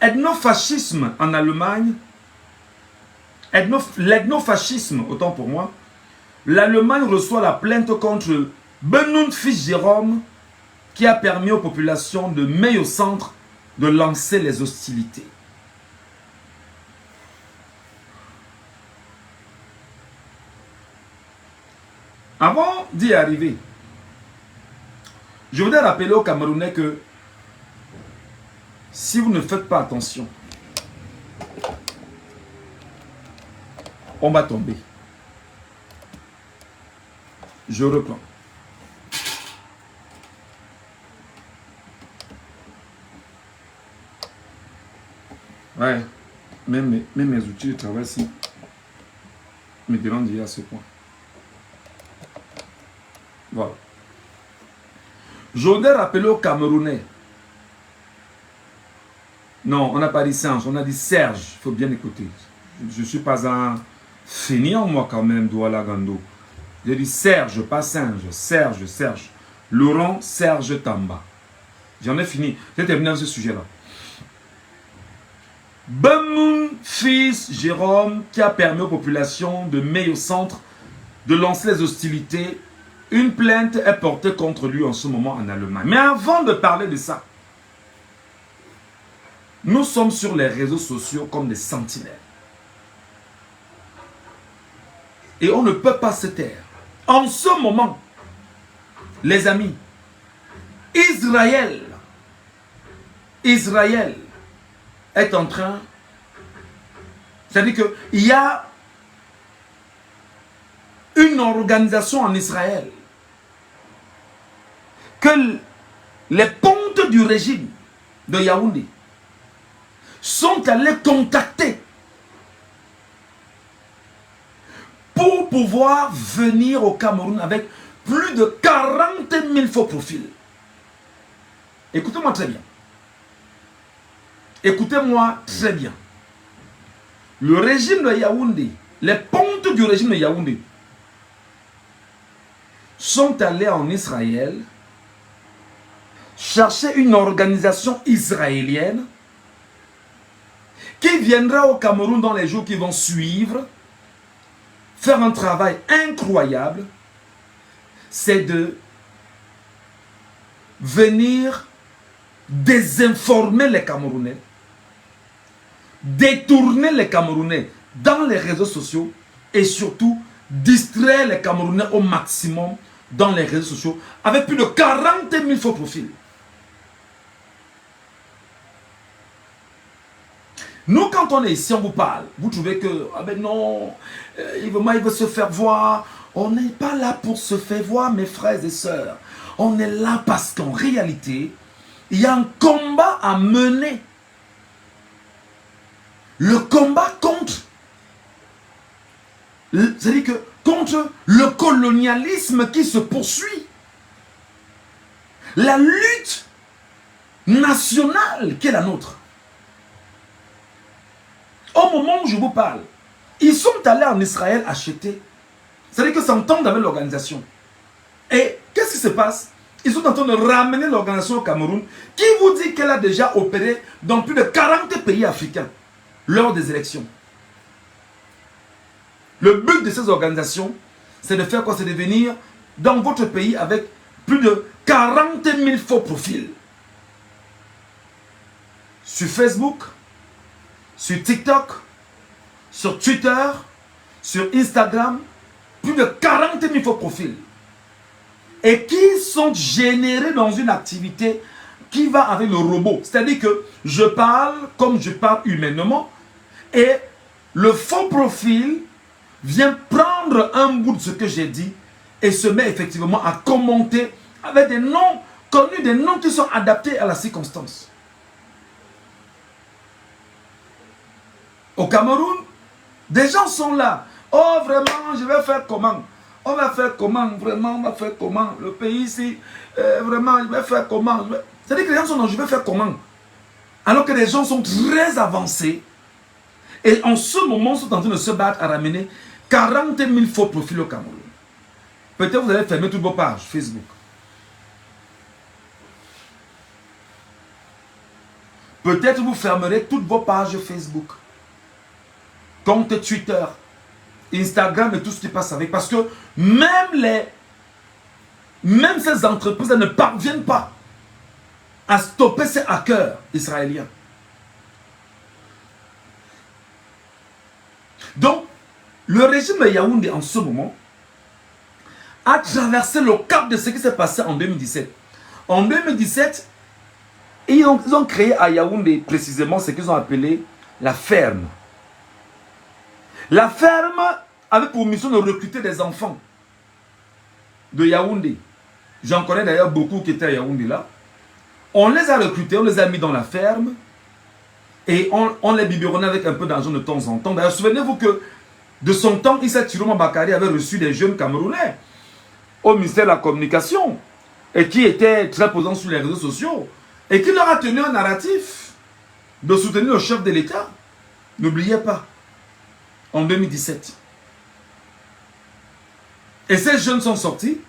Ethnofascisme en Allemagne, l'ethnofascisme, autant pour moi, l'Allemagne reçoit la plainte contre Benoît fils Jérôme qui a permis aux populations de Meille au centre de lancer les hostilités. Avant d'y arriver, je voudrais rappeler aux Camerounais que si vous ne faites pas attention, on va tomber. Je reprends. Ouais, même mes outils de travail ici me dérangent à ce point. Voilà. Je voudrais rappeler aux Camerounais. Non, on n'a pas dit Serge, on a dit Serge. Il faut bien écouter. Je ne suis pas un fainéant, moi, quand même, Douala Gando. J'ai dit Serge, pas singe. Serge, Serge. Laurent Serge Tamba. J'en ai fini. J'ai terminé avec ce sujet-là. Bemoun, fils Jérôme, qui a permis aux populations de Meille au centre de lancer les hostilités. Une plainte est portée contre lui en ce moment en Allemagne. Mais avant de parler de ça, nous sommes sur les réseaux sociaux comme des sentinelles. Et on ne peut pas se taire. En ce moment, les amis, Israël est en train, c'est-à-dire qu'il y a une organisation en Israël que les pontes du régime de Yaoundé sont allés contacter pour pouvoir venir au Cameroun avec plus de 40 000 faux profils. Écoutez-moi très bien. Écoutez-moi très bien. Le régime de Yaoundé, les pontes du régime de Yaoundé sont allés en Israël, chercher une organisation israélienne qui viendra au Cameroun dans les jours qui vont suivre, faire un travail incroyable, c'est de venir désinformer les Camerounais, détourner les Camerounais dans les réseaux sociaux et surtout distraire les Camerounais au maximum dans les réseaux sociaux avec plus de 40 000 faux profils. Nous, quand on est ici, on vous parle. Vous trouvez que, ah ben non, il veut se faire voir. On n'est pas là pour se faire voir, mes frères et sœurs. On est là parce qu'en réalité, il y a un combat à mener. Le combat contre, c'est-à-dire que contre le colonialisme qui se poursuit. La lutte nationale qui est la nôtre. Au moment où je vous parle, ils sont allés en Israël acheter. C'est-à-dire que s'entendent avec l'organisation. Et qu'est-ce qui se passe? Ils sont en train de ramener l'organisation au Cameroun, qui vous dit qu'elle a déjà opéré dans plus de 40 pays africains lors des élections. Le but de ces organisations, c'est de faire quoi? C'est de venir dans votre pays avec plus de 40 000 faux profils. Sur Facebook, sur TikTok, sur Twitter, sur Instagram, plus de 40 000 faux profils. Et qui sont générés dans une activité qui va avec le robot. C'est-à-dire que je parle comme je parle humainement et le faux profil vient prendre un bout de ce que j'ai dit et se met effectivement à commenter avec des noms connus, des noms qui sont adaptés à la circonstance. Au Cameroun, des gens sont là. Oh, vraiment, je vais faire comment? On va faire comment? Vraiment, on va faire comment? Le pays ici, vraiment, je vais faire comment? C'est-à-dire que les gens sont là, je vais faire comment? Alors que les gens sont très avancés. Et en ce moment, ils sont en train de se battre à ramener 40 000 faux profils au Cameroun. Peut-être vous allez fermer toutes vos pages Facebook. Peut-être vous fermerez toutes vos pages Facebook. Compte Twitter, Instagram et tout ce qui passe avec. Parce que même ces entreprises ne parviennent pas à stopper ces hackers israéliens. Donc, le régime de Yaoundé en ce moment a traversé le cap de ce qui s'est passé en 2017. En 2017, ils ont créé à Yaoundé précisément ce qu'ils ont appelé la ferme. La ferme avait pour mission de recruter des enfants de Yaoundé. J'en connais d'ailleurs beaucoup qui étaient à Yaoundé là. On les a recrutés, on les a mis dans la ferme et on les biberonnait avec un peu d'argent de temps en temps. D'ailleurs, souvenez-vous que de son temps, Issa Chiroma Bakari avait reçu des jeunes Camerounais au ministère de la Communication et qui étaient très présents sur les réseaux sociaux et qui leur a tenu un narratif de soutenir le chef de l'État. N'oubliez pas. En 2017. Et ces jeunes sont sortis.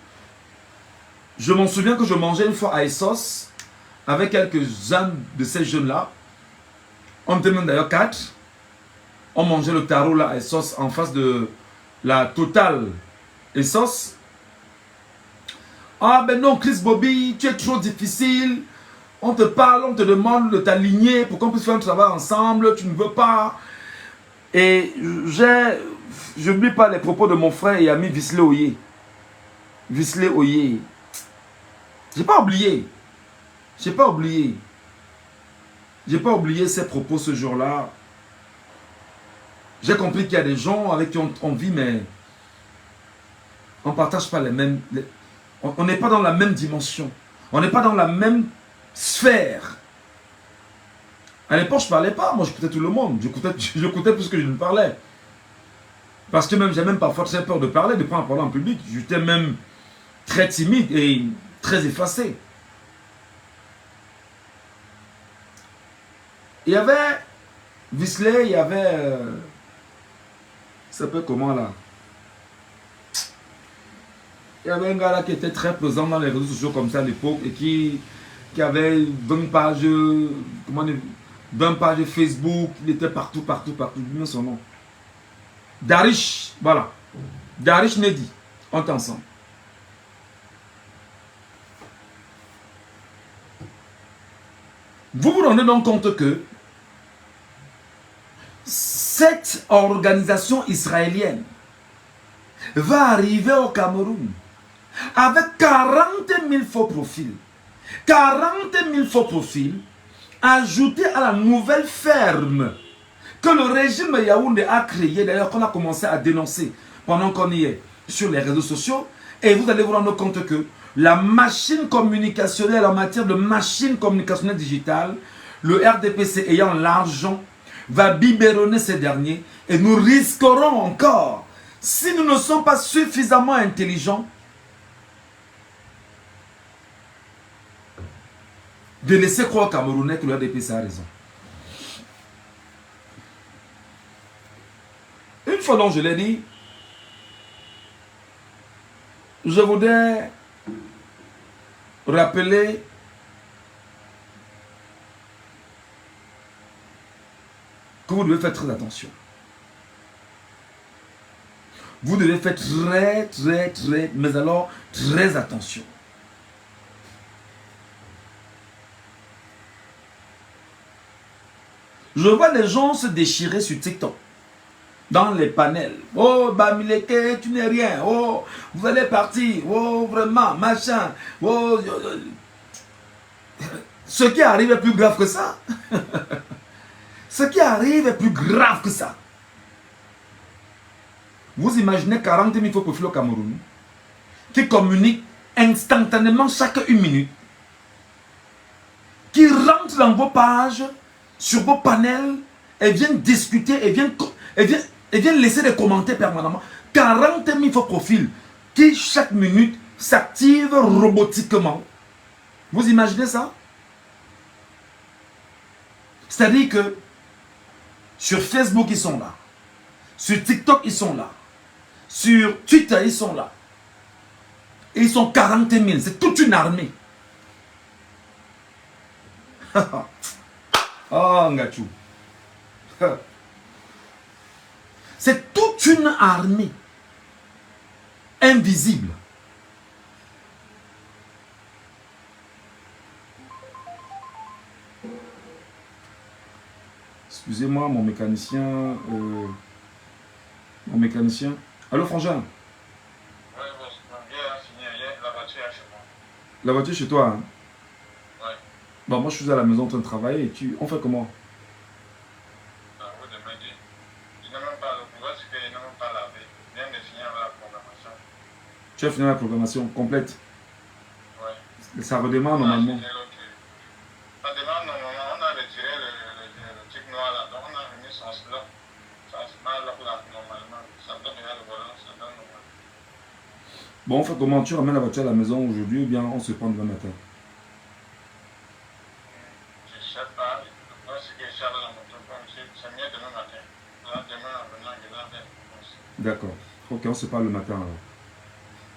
Je m'en souviens que je mangeais une fois à Essos avec quelques-uns de ces jeunes-là. On était même d'ailleurs 4. On mangeait le tarot là à Essos en face de la Total Essos. Ah ben non, Chris Bobby, tu es trop difficile. On te parle, on te demande de t'aligner pour qu'on puisse faire un travail ensemble. Tu ne veux pas. Et je n'oublie pas les propos de mon frère et ami Visley Oye. Visley Oye. J'ai pas oublié. J'ai pas oublié. J'ai pas oublié ses propos ce jour-là. J'ai compris qu'il y a des gens avec qui on vit, mais on ne partage pas les mêmes... on n'est pas dans la même dimension. On n'est pas dans la même sphère. À l'époque, je ne parlais pas. Moi, j'écoutais tout le monde. J'écoutais plus que je ne parlais. Parce que même, j'ai même parfois très peur de parler, de prendre la parole en public. J'étais même très timide et très effacé. Il y avait Visley, il y avait... ça s'appelle comment là? Il y avait un gars là qui était très présent dans les réseaux sociaux comme ça à l'époque et qui qui avait 20 pages, comment on dit, 20 pages Facebook, il était partout, partout, partout, dis-moi son nom. Darish, voilà. Darish Nedi, on est ensemble. Vous vous rendez donc compte que cette organisation israélienne va arriver au Cameroun avec 40 000 faux profils. 40 000 faux profils ajoutés à la nouvelle ferme que le régime Yaoundé a créée, d'ailleurs qu'on a commencé à dénoncer pendant qu'on y est sur les réseaux sociaux. Et vous allez vous rendre compte que la machine communicationnelle en matière de machine communicationnelle digitale, le RDPC ayant l'argent, va biberonner ces derniers et nous risquerons encore, si nous ne sommes pas suffisamment intelligents, de laisser croire aux Camerounais que le RDPC a raison. Une fois donc je l'ai dit, je voudrais rappeler que vous devez faire très attention. Vous devez faire mais alors très attention. Je vois les gens se déchirer sur TikTok, dans les panels. Oh, Bamileke, tu n'es rien. Oh, vous allez partir. Oh, vraiment, machin. Oh, ce qui arrive est plus grave que ça. Ce qui arrive est plus grave que ça. Vous imaginez 40 000 faux profils au Cameroun qui communiquent instantanément chaque une minute, qui rentrent dans vos pages, sur vos panels, et viennent discuter, et viennent laisser des commentaires permanemment. 40 000 faux profils qui chaque minute s'activent robotiquement. Vous imaginez ça? C'est-à-dire que sur Facebook, ils sont là. Sur TikTok, ils sont là. Sur Twitter, ils sont là. Et ils sont 40 000. C'est toute une armée. Oh, Ngachou. C'est toute une armée invisible. Excusez-moi, mon mécanicien. Allô, Frangin? Oui, la voiture est chez moi. La voiture chez toi, hein? Oui. Bon, moi, je suis à la maison en train de travailler. Et on fait comment? Vous devez dire. Je n'ai même pas le pouvoir, parce que je n'ai même pas lavé. Je viens de finir la programmation. Tu as fini la programmation complète? Oui. Ça redémarre normalement. Ça démarre normalement. On a retiré le truc noir là. Donc on a remis son slot. Son smart lock là, normalement. Ça donne rien le volant, ça donne normalement. Bon, on fait comment? Tu ramènes la voiture à la maison aujourd'hui ou bien on se prend demain matin? Je ne sais pas. Je pense que je charge la moto comme si c'est mieux demain matin. Là, demain, en venant, je vais faire. D'accord. Ok, on se parle le matin alors.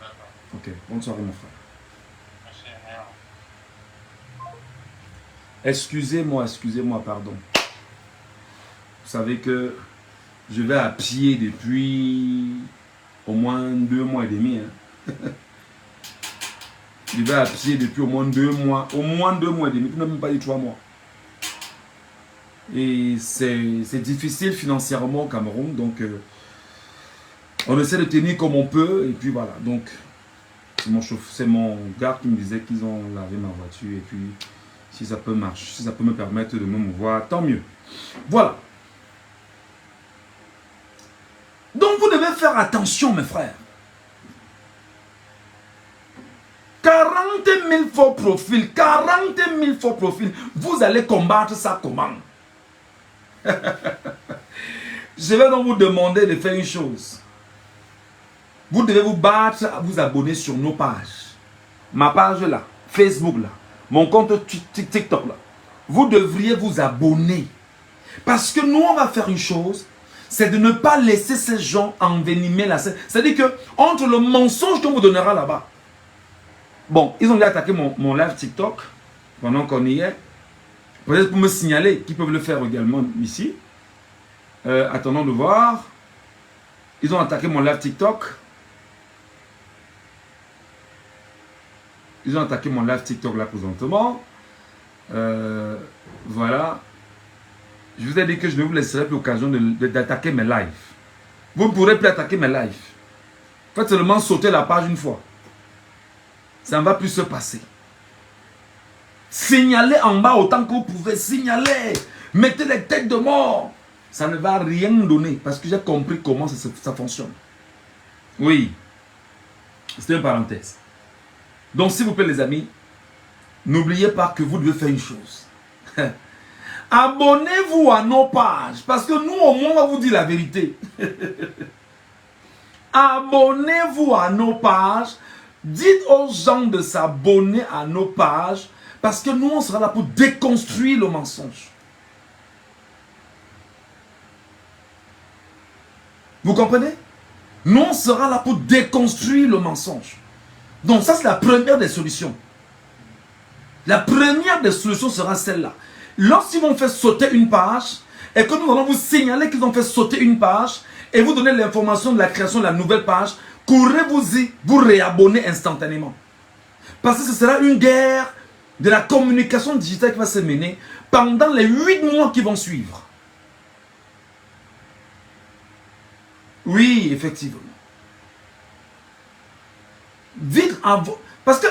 D'accord. Ok, bonne soirée mon frère. Merci. Excusez-moi, pardon. Vous savez que je vais à pied depuis au moins 2 mois et demi. Hein. Je vais à pied depuis au moins 2 mois. Au moins 2 mois et demi, même pas dit 3 mois. Et c'est difficile financièrement au Cameroun. Donc, on essaie de tenir comme on peut. Et puis voilà. Donc, c'est mon gars qui me disait qu'ils ont lavé ma voiture. Et puis, si ça peut marcher, si ça peut me permettre de me mouvoir, tant mieux. Voilà. Donc, vous devez faire attention, mes frères. 40 000 faux profils, 40 000 faux profils. Vous allez combattre ça comment? Je vais donc vous demander de faire une chose. Vous devez vous battre à vous abonner sur nos pages. Ma page là, Facebook là, mon compte TikTok là. Vous devriez vous abonner. Parce que nous, on va faire une chose, c'est de ne pas laisser ces gens envenimer la scène. C'est-à-dire que entre le mensonge qu'on vous donnera là-bas. Bon, ils ont déjà attaqué mon live TikTok. pendant qu'on y est. Peut-être pour me signaler qu'ils peuvent le faire également ici. Attendons de voir. Ils ont attaqué mon live TikTok. Ils ont attaqué mon live TikTok là présentement. Voilà. Je vous ai dit que je ne vous laisserai plus l'occasion d'attaquer mes lives. Vous ne pourrez plus attaquer mes lives. Faites seulement sauter la page une fois. Ça ne va plus se passer. Signalez en bas autant que vous pouvez. Signalez. Mettez les têtes de mort. Ça ne va rien donner. Parce que j'ai compris comment ça fonctionne. Oui. C'était une parenthèse. Donc s'il vous plaît les amis, n'oubliez pas que vous devez faire une chose. Abonnez-vous à nos pages. Parce que nous au moins on va vous dire la vérité. Abonnez-vous à nos pages. Dites aux gens de s'abonner à nos pages. Parce que nous on sera là pour déconstruire le mensonge. Vous comprenez? Nous on sera là pour déconstruire le mensonge. Donc ça c'est la première des solutions. La première des solutions sera celle-là. Lorsqu'ils vont faire sauter une page, et que nous allons vous signaler qu'ils ont fait sauter une page, et vous donner l'information de la création de la nouvelle page, courez-vous-y, vous réabonnez instantanément. Parce que ce sera une guerre de la communication digitale qui va se mener pendant les 8 mois qui vont suivre. Oui, effectivement. Dites à vous, parce que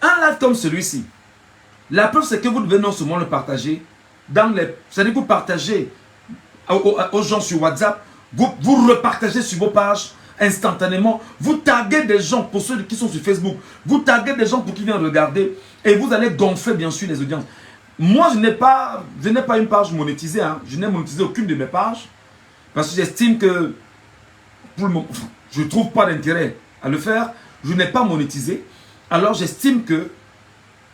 un live comme celui-ci, la preuve c'est que vous devez non seulement le partager dans les, c'est-à-dire que vous partagez aux gens sur WhatsApp, vous repartagez sur vos pages instantanément, vous taguez des gens pour ceux qui sont sur Facebook, vous taguez des gens pour qu'ils viennent regarder et vous allez gonfler bien sûr les audiences. Moi je n'ai pas une page monétisée, hein. Je n'ai monétisé aucune de mes pages parce que j'estime que pour le moment, je ne trouve pas d'intérêt à le faire. Je n'ai pas monétisé. Alors j'estime que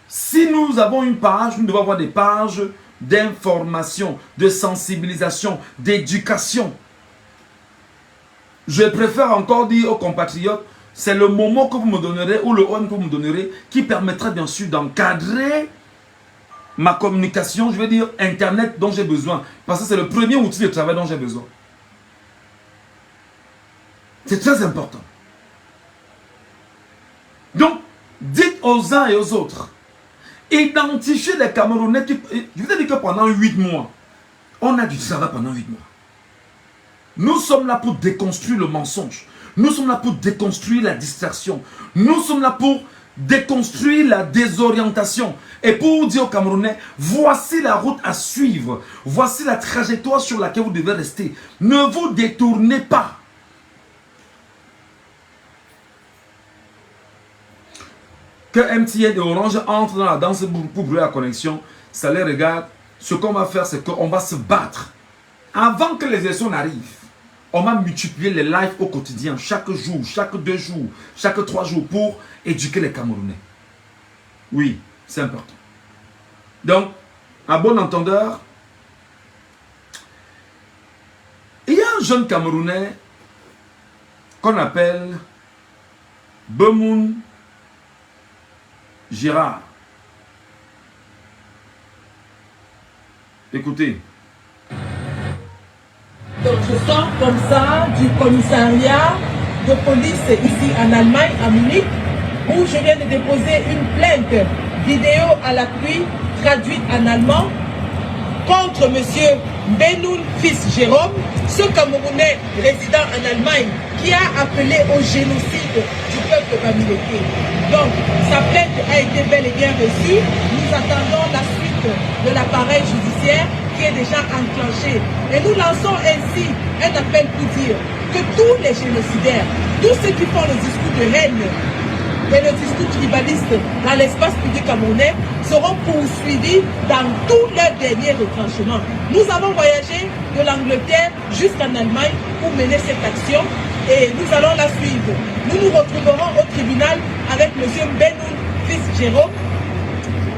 si nous avons une page, nous devons avoir des pages d'information, de sensibilisation, d'éducation. Je préfère encore dire aux compatriotes, c'est le moment que vous me donnerez ou le OM que vous me donnerez qui permettra bien sûr d'encadrer ma communication, je veux dire Internet dont j'ai besoin. Parce que c'est le premier outil de travail dont j'ai besoin. C'est très important. Donc, dites aux uns et aux autres, identifiez les Camerounais qui... Je vous ai dit que pendant 8 mois, on a du travail pendant 8 mois. Nous sommes là pour déconstruire le mensonge. Nous sommes là pour déconstruire la distraction. Nous sommes là pour déconstruire la désorientation. Et pour dire aux Camerounais, voici la route à suivre. Voici la trajectoire sur laquelle vous devez rester. Ne vous détournez pas. Que MTN et Orange entrent dans la danse pour brûler la connexion, ça les regarde. Ce qu'on va faire, c'est qu'on va se battre. Avant que les élections n'arrivent, on va multiplier les lives au quotidien, chaque jour, chaque 2 jours, chaque 3 jours, pour éduquer les Camerounais. Oui, c'est important. Donc, à bon entendeur, il y a un jeune Camerounais qu'on appelle Bemoun Girard. Écoutez. Donc je sors comme ça du commissariat de police ici en Allemagne, à Munich, où je viens de déposer une plainte vidéo à l'appui traduite en allemand contre M. Benoun Fils Jérôme, ce Camerounais résident en Allemagne qui a appelé au génocide du peuple bamiléké. Donc, sa plainte a été bel et bien reçue. Nous attendons la suite de l'appareil judiciaire qui est déjà enclenché. Et nous lançons ainsi un appel pour dire que tous les génocidaires, tous ceux qui font le discours de haine et le discours tribaliste dans l'espace public camerounais seront poursuivis dans tous leurs derniers retranchements. Nous avons voyagé de l'Angleterre jusqu'en Allemagne pour mener cette action et nous allons la suivre. Nous nous retrouverons au tribunal avec M. Benoun Fils Jérôme.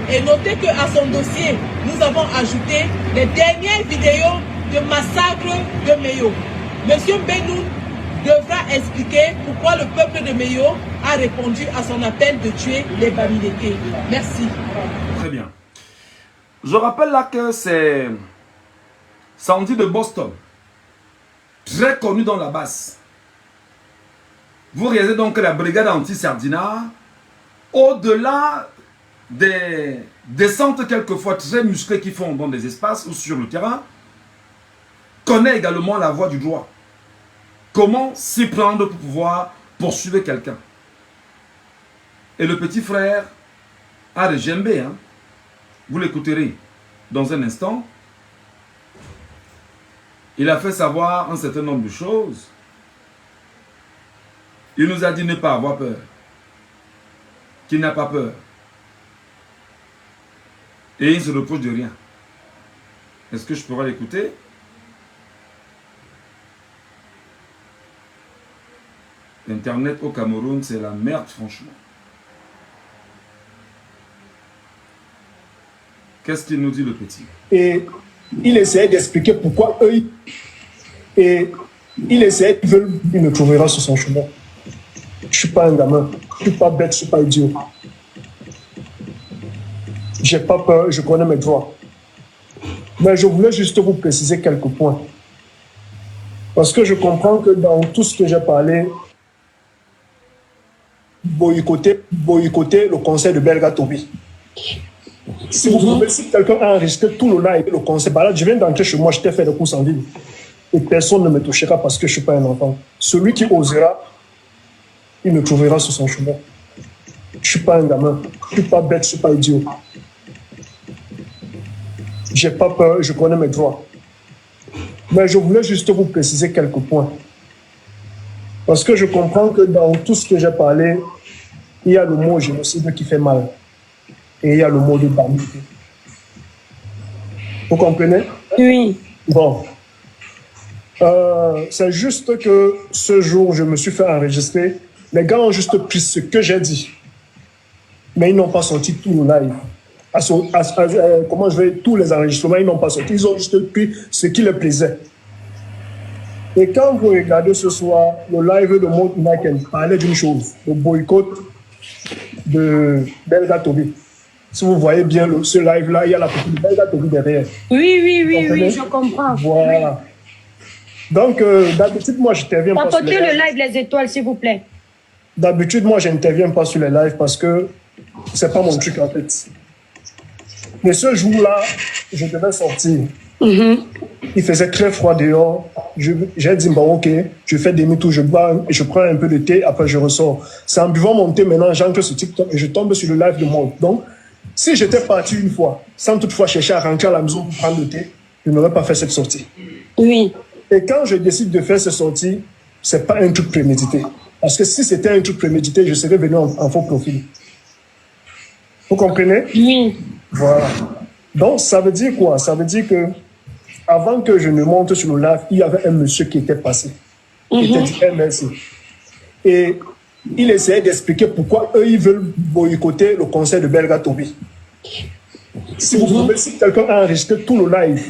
Et notez qu'à son dossier, nous avons ajouté les dernières vidéos de massacre de Meyo. M. Benoun devra expliquer pourquoi le peuple de Meyo a répondu à son appel de tuer les Bamilékés. Merci. Très bien. Je rappelle là que c'est Sandy de Boston, très connu dans la basse. Vous réalisez donc que la brigade anti-Sardina, au-delà des descentes quelquefois très musclées qu'ils font dans des espaces ou sur le terrain, connaît également la voie du droit. Comment s'y prendre pour pouvoir poursuivre quelqu'un. Et le petit frère a des djembés, hein. Vous l'écouterez dans un instant. Il a fait savoir un certain nombre de choses. Il nous a dit ne pas avoir peur. Qu'il n'a pas peur. Et il ne se reproche de rien. Est-ce que je pourrais l'écouter? Internet au Cameroun, c'est la merde, franchement. Qu'est-ce qu'il nous dit, le petit? Et il essayait d'expliquer pourquoi eux, et il essayait, il me trouvera sur son chemin. Je ne suis pas un gamin, je ne suis pas bête, je ne suis pas idiot. Je n'ai pas peur, je connais mes droits. Mais je voulais juste vous préciser quelques points. Parce que je comprends que dans tout ce que j'ai parlé, boycotter le conseil de Belga Tobi. Si vous pouvez, si quelqu'un a enregistré tout le live, le conseil, bah là, je viens d'entrer chez moi, je t'ai fait des courses en ville. Et personne ne me touchera parce que je ne suis pas un enfant. Celui qui osera, il me trouvera sur son chemin. Je ne suis pas un gamin, je ne suis pas bête, je ne suis pas idiot. Je n'ai pas peur, je connais mes droits. Mais je voulais juste vous préciser quelques points. Parce que je comprends que dans tout ce que j'ai parlé, il y a le mot génocide qui fait mal. Et il y a le mot de bandité. Vous comprenez? Oui. Bon. C'est juste que ce jour, je me suis fait enregistrer. Les gars ont juste pris ce que j'ai dit. Mais ils n'ont pas sorti tout le live. Comment je vais tous les enregistrements, ils n'ont pas sorti. Ils ont juste pris ce qui leur plaisait. Et quand vous regardez ce soir, le live de Maud Naken parlait d'une chose, le boycott de Belga Tobi. Si vous voyez bien ce live-là, il y a la copie de Belga Tobi derrière. Oui, je comprends. Voilà. Donc, d'habitude, moi, je n'interviens pas sur les lives. Tapotez le live Les Étoiles, s'il vous plaît. D'habitude, moi, je n'interviens pas sur les lives parce que ce n'est pas mon truc, en fait. Mais ce jour-là, je devais sortir. Il faisait très froid dehors. J'ai dit, bon, ok, je fais demi-tour, je bois et je prends un peu de thé, après je ressors. C'est en buvant mon thé, maintenant, j'entre sur TikTok et je tombe sur le live de Maud. Donc, si j'étais parti une fois, sans toutefois chercher à rentrer à la maison pour prendre le thé, je n'aurais pas fait cette sortie. Oui. Et quand je décide de faire cette sortie, ce n'est pas un truc prémédité. Parce que si c'était un truc prémédité, je serais venu en faux profil. Vous comprenez? Oui. Voilà. Donc, ça veut dire quoi? Ça veut dire que avant que je ne monte sur le live, il y avait un monsieur qui était passé. Il était dit merci. Et il essayait d'expliquer pourquoi eux, ils veulent boycotter le conseil de Belga Tobi. Si vous pouvez, si quelqu'un a enregistré tout le live.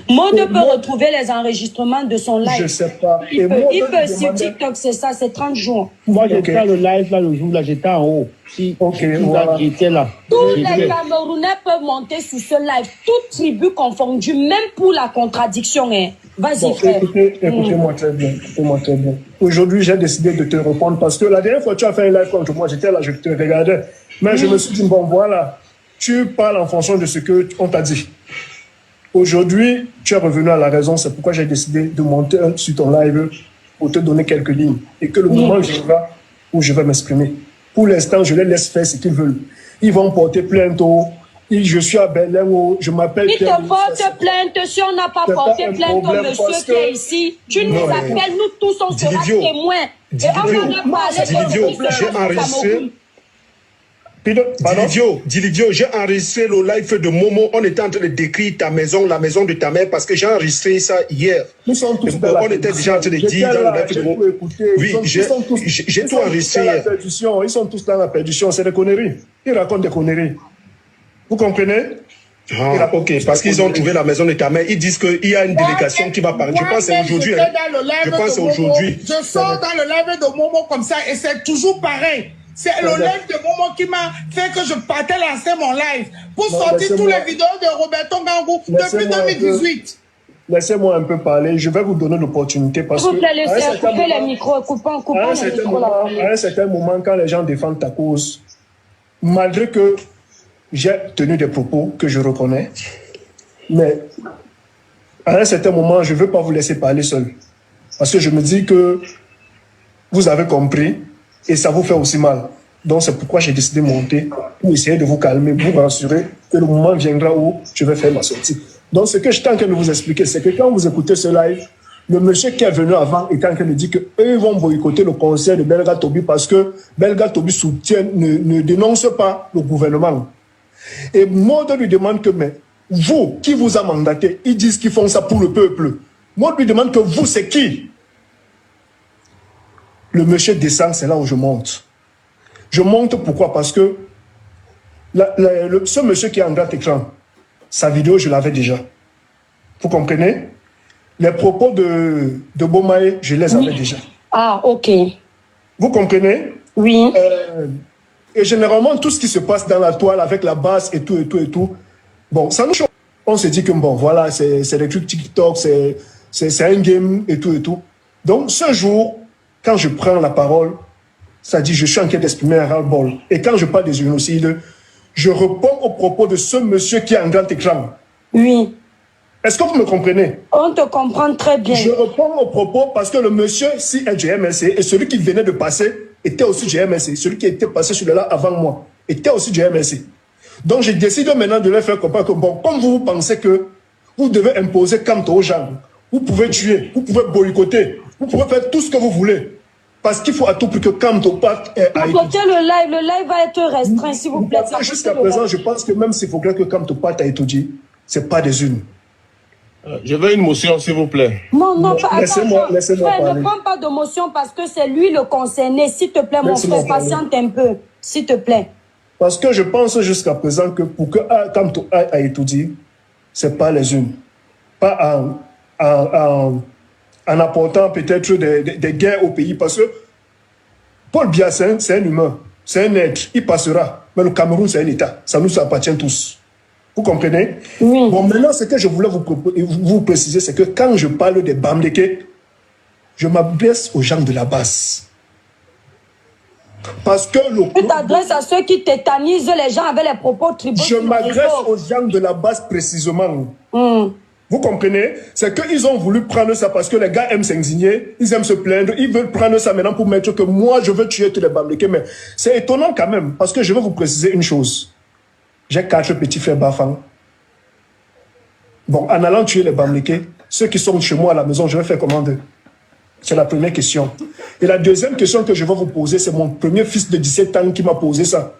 Maud peut retrouver les enregistrements de son live. Je ne sais pas. Il peut sur TikTok, c'est ça, c'est 30 jours. Moi, j'étais dans le live, là, le jour, là, j'étais en haut. Si, voilà. J'étais là. Tous les Camerounais peuvent monter sur ce live, toutes tribus confondues, même pour la contradiction. Hein. Vas-y, frère. Écoutez-moi très bien. Écoutez-moi très bien. Aujourd'hui, j'ai décidé de te répondre parce que la dernière fois, tu as fait un live contre moi, j'étais là, je te regardais. Mais je me suis dit, bon, voilà, tu parles en fonction de ce qu'on t'a dit. Aujourd'hui, tu es revenu à la raison, c'est pourquoi j'ai décidé de monter sur ton live pour te donner quelques lignes. Et que le moment viendra où je vais m'exprimer. Pour l'instant, je les laisse faire ce qu'ils veulent. Ils vont porter plainte je suis à Berlin, je m'appelle Ils te portent plainte si on n'a pas porté plainte au monsieur qui est ici. Tu nous appelles, nous tous, on sera témoins. Et on va parler de j'ai enregistré. Dilidio, j'ai enregistré le live de Momo. On était en train de décrire ta maison, la maison de ta mère, parce que j'ai enregistré ça hier. Nous sommes tous on était déjà en train de dire dans le live de Momo. Oui, j'ai tout enregistré hier. Ils sont tous dans la perdition, c'est des conneries. Ils racontent des conneries. Vous comprenez? Ah, ok, parce qu'ils ont trouvé la maison de ta mère. Ils disent qu'il y a une délégation qui va parler. Je pense que c'est aujourd'hui. Je pense que c'est aujourd'hui. Je sors dans le live de Momo comme ça et c'est toujours pareil. C'est le live de Momo qui m'a fait que je partais lancer mon live pour sortir toutes les vidéos de Roberto Ngangou depuis 2018. Laissez-moi un peu parler. Je vais vous donner l'opportunité parce que... Coupez les micros, coupons les micros. À un certain moment, quand les gens défendent ta cause, malgré que j'ai tenu des propos que je reconnais, mais à un certain moment, je ne veux pas vous laisser parler seul. Parce que je me dis que vous avez compris et ça vous fait aussi mal. Donc c'est pourquoi j'ai décidé de monter pour essayer de vous calmer, vous rassurer que le moment viendra où je vais faire ma sortie. Donc ce que je suis en train de vous expliquer, c'est que quand vous écoutez ce live, le monsieur qui est venu avant est en train de dire qu'eux vont boycotter le conseil de Belga Tobi parce que Belga Tobi soutient, ne dénonce pas le gouvernement. Et Maud lui demande que, mais vous, qui vous a mandaté, ils disent qu'ils font ça pour le peuple. Maud lui demande que vous, c'est qui? Le monsieur descend, c'est là où je monte. Je monte pourquoi? Parce que ce monsieur qui est en grand écran, sa vidéo, je l'avais déjà. Vous comprenez? Les propos de Bomaye, je les avais déjà. Ah, ok. Vous comprenez? Oui. Et généralement, tout ce qui se passe dans la toile avec la basse et tout, bon, ça nous choque. On se dit que bon, voilà, c'est des trucs TikTok, c'est un game et tout. Donc, ce jour, quand je prends la parole, ça dit, je suis en train d'exprimer un ras-le-bol. Et quand je parle des génocides, je réponds aux propos de ce monsieur qui est en grand écran. Oui. Est-ce que vous me comprenez? On te comprend très bien. Je réponds aux propos parce que le monsieur, si est du MLC, et celui qui venait de passer était aussi du MLC. Celui qui était passé sur le là avant moi était aussi du MLC. Donc, je décide maintenant de leur faire comprendre que, bon, comme vous pensez que vous devez imposer Kamto aux gens, vous pouvez tuer, vous pouvez boycotter, vous pouvez faire tout ce que vous voulez. Parce qu'il faut à tout prix que Kamto parte à étudier. Le live va être restreint, s'il vous plaît. Jusqu'à présent, je pense que même s'il faudrait que Kamto parte à étudier, ce n'est pas des unes. Je veux une motion, s'il vous plaît. Non, pas laissez-moi parler. Ne prends pas de motion parce que c'est lui le concerné. S'il te plaît, mon frère, patiente un peu. S'il te plaît. Parce que je pense jusqu'à présent que pour que Kamto aille à étudier, ce n'est pas les unes. Pas en apportant peut-être des guerres au pays. Parce que Paul Biya, c'est un humain, c'est un être, il passera. Mais le Cameroun, c'est un État. Ça nous appartient tous. Vous comprenez? Oui. Bon, maintenant, ce que je voulais vous préciser, c'est que quand je parle des Bamleke, je m'adresse aux gens de la base. Parce que tu t'adresses à ceux qui tétanisent les gens avec les propos tribaux. Je m'adresse aux gens de la base précisément. Vous comprenez? C'est qu'ils ont voulu prendre ça parce que les gars aiment s'indigner, ils aiment se plaindre, ils veulent prendre ça maintenant pour mettre que moi, je veux tuer tous les Bamleke. Mais c'est étonnant quand même, parce que je vais vous préciser une chose. J'ai 4 petits frères Bafang. Bon, en allant tuer les Bamleke, ceux qui sont chez moi à la maison, je vais faire comment d'eux? C'est la première question. Et la deuxième question que je vais vous poser, c'est mon premier fils de 17 ans qui m'a posé ça.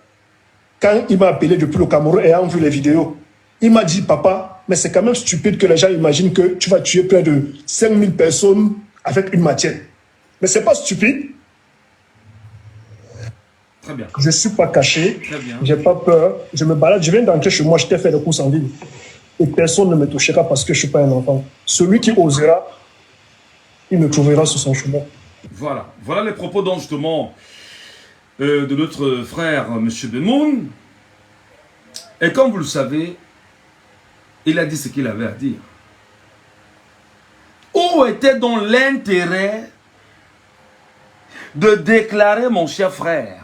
Quand il m'a appelé depuis le Cameroun et ayant vu les vidéos, il m'a dit, papa, mais c'est quand même stupide que les gens imaginent que tu vas tuer près de 5000 personnes avec une matière. Mais c'est pas stupide. Très bien. Je ne suis pas caché, je n'ai pas peur, je me balade, je viens d'entrer chez moi, je t'ai fait le courses en ligne. Et personne ne me touchera parce que je ne suis pas un enfant. Celui qui osera, il me trouvera sur son chemin. Voilà, voilà les propos donc justement de notre frère M. Bemoun. Et comme vous le savez, il a dit ce qu'il avait à dire. Où était donc l'intérêt de déclarer, mon cher frère,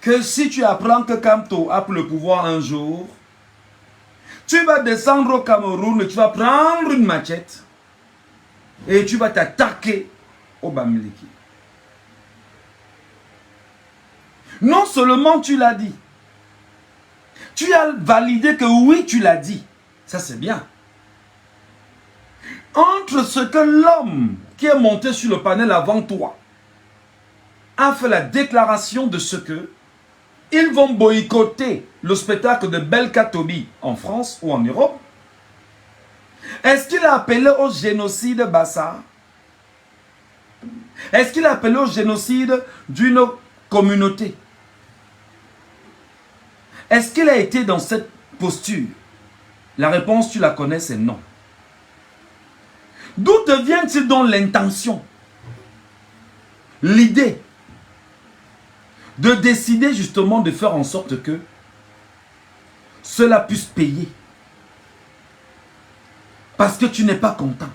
que si tu apprends que Kamto a pris le pouvoir un jour, tu vas descendre au Cameroun et tu vas prendre une machette et tu vas t'attaquer au Bamileke. Non seulement tu l'as dit, tu as validé que oui, tu l'as dit. Ça, c'est bien. Entre ce que l'homme qui est monté sur le panel avant toi a fait la déclaration de ce que ils vont boycotter le spectacle de Belga Tobi en France ou en Europe. Est-ce qu'il a appelé au génocide Bassa? Est-ce qu'il a appelé au génocide d'une communauté? Est-ce qu'il a été dans cette posture? La réponse, tu la connais, c'est non. D'où te vient-il donc l'intention, l'idée de décider justement de faire en sorte que cela puisse payer. Parce que tu n'es pas content.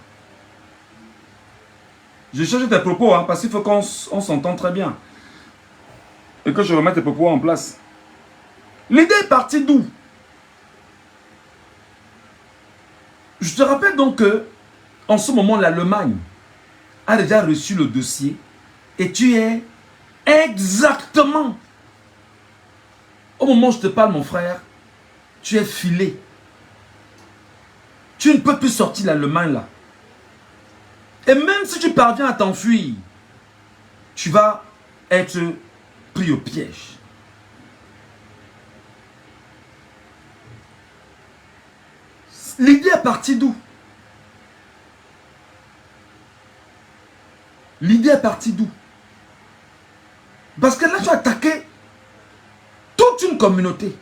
Je change tes propos, hein, parce qu'il faut qu'on s'entende très bien. Et que je remette tes propos en place. L'idée est partie d'où? Je te rappelle donc que, en ce moment, l'Allemagne a déjà reçu le dossier et tu es exactement, au moment où je te parle, mon frère, tu es filé. Tu ne peux plus sortir l'Allemagne là. Et même si tu parviens à t'enfuir, tu vas être pris au piège. L'idée est partie d'où? L'idée est partie d'où? Parce que là, tu as attaqué toute une communauté.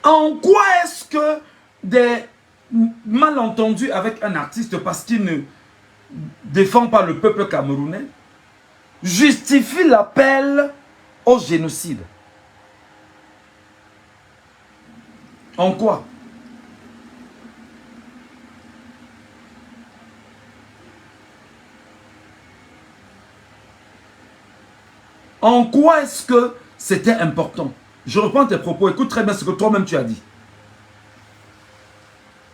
En quoi est-ce que des malentendus avec un artiste parce qu'il ne défend pas le peuple camerounais justifient l'appel au génocide? En quoi? En quoi est-ce que c'était important? Je reprends tes propos. Écoute très bien ce que toi-même tu as dit.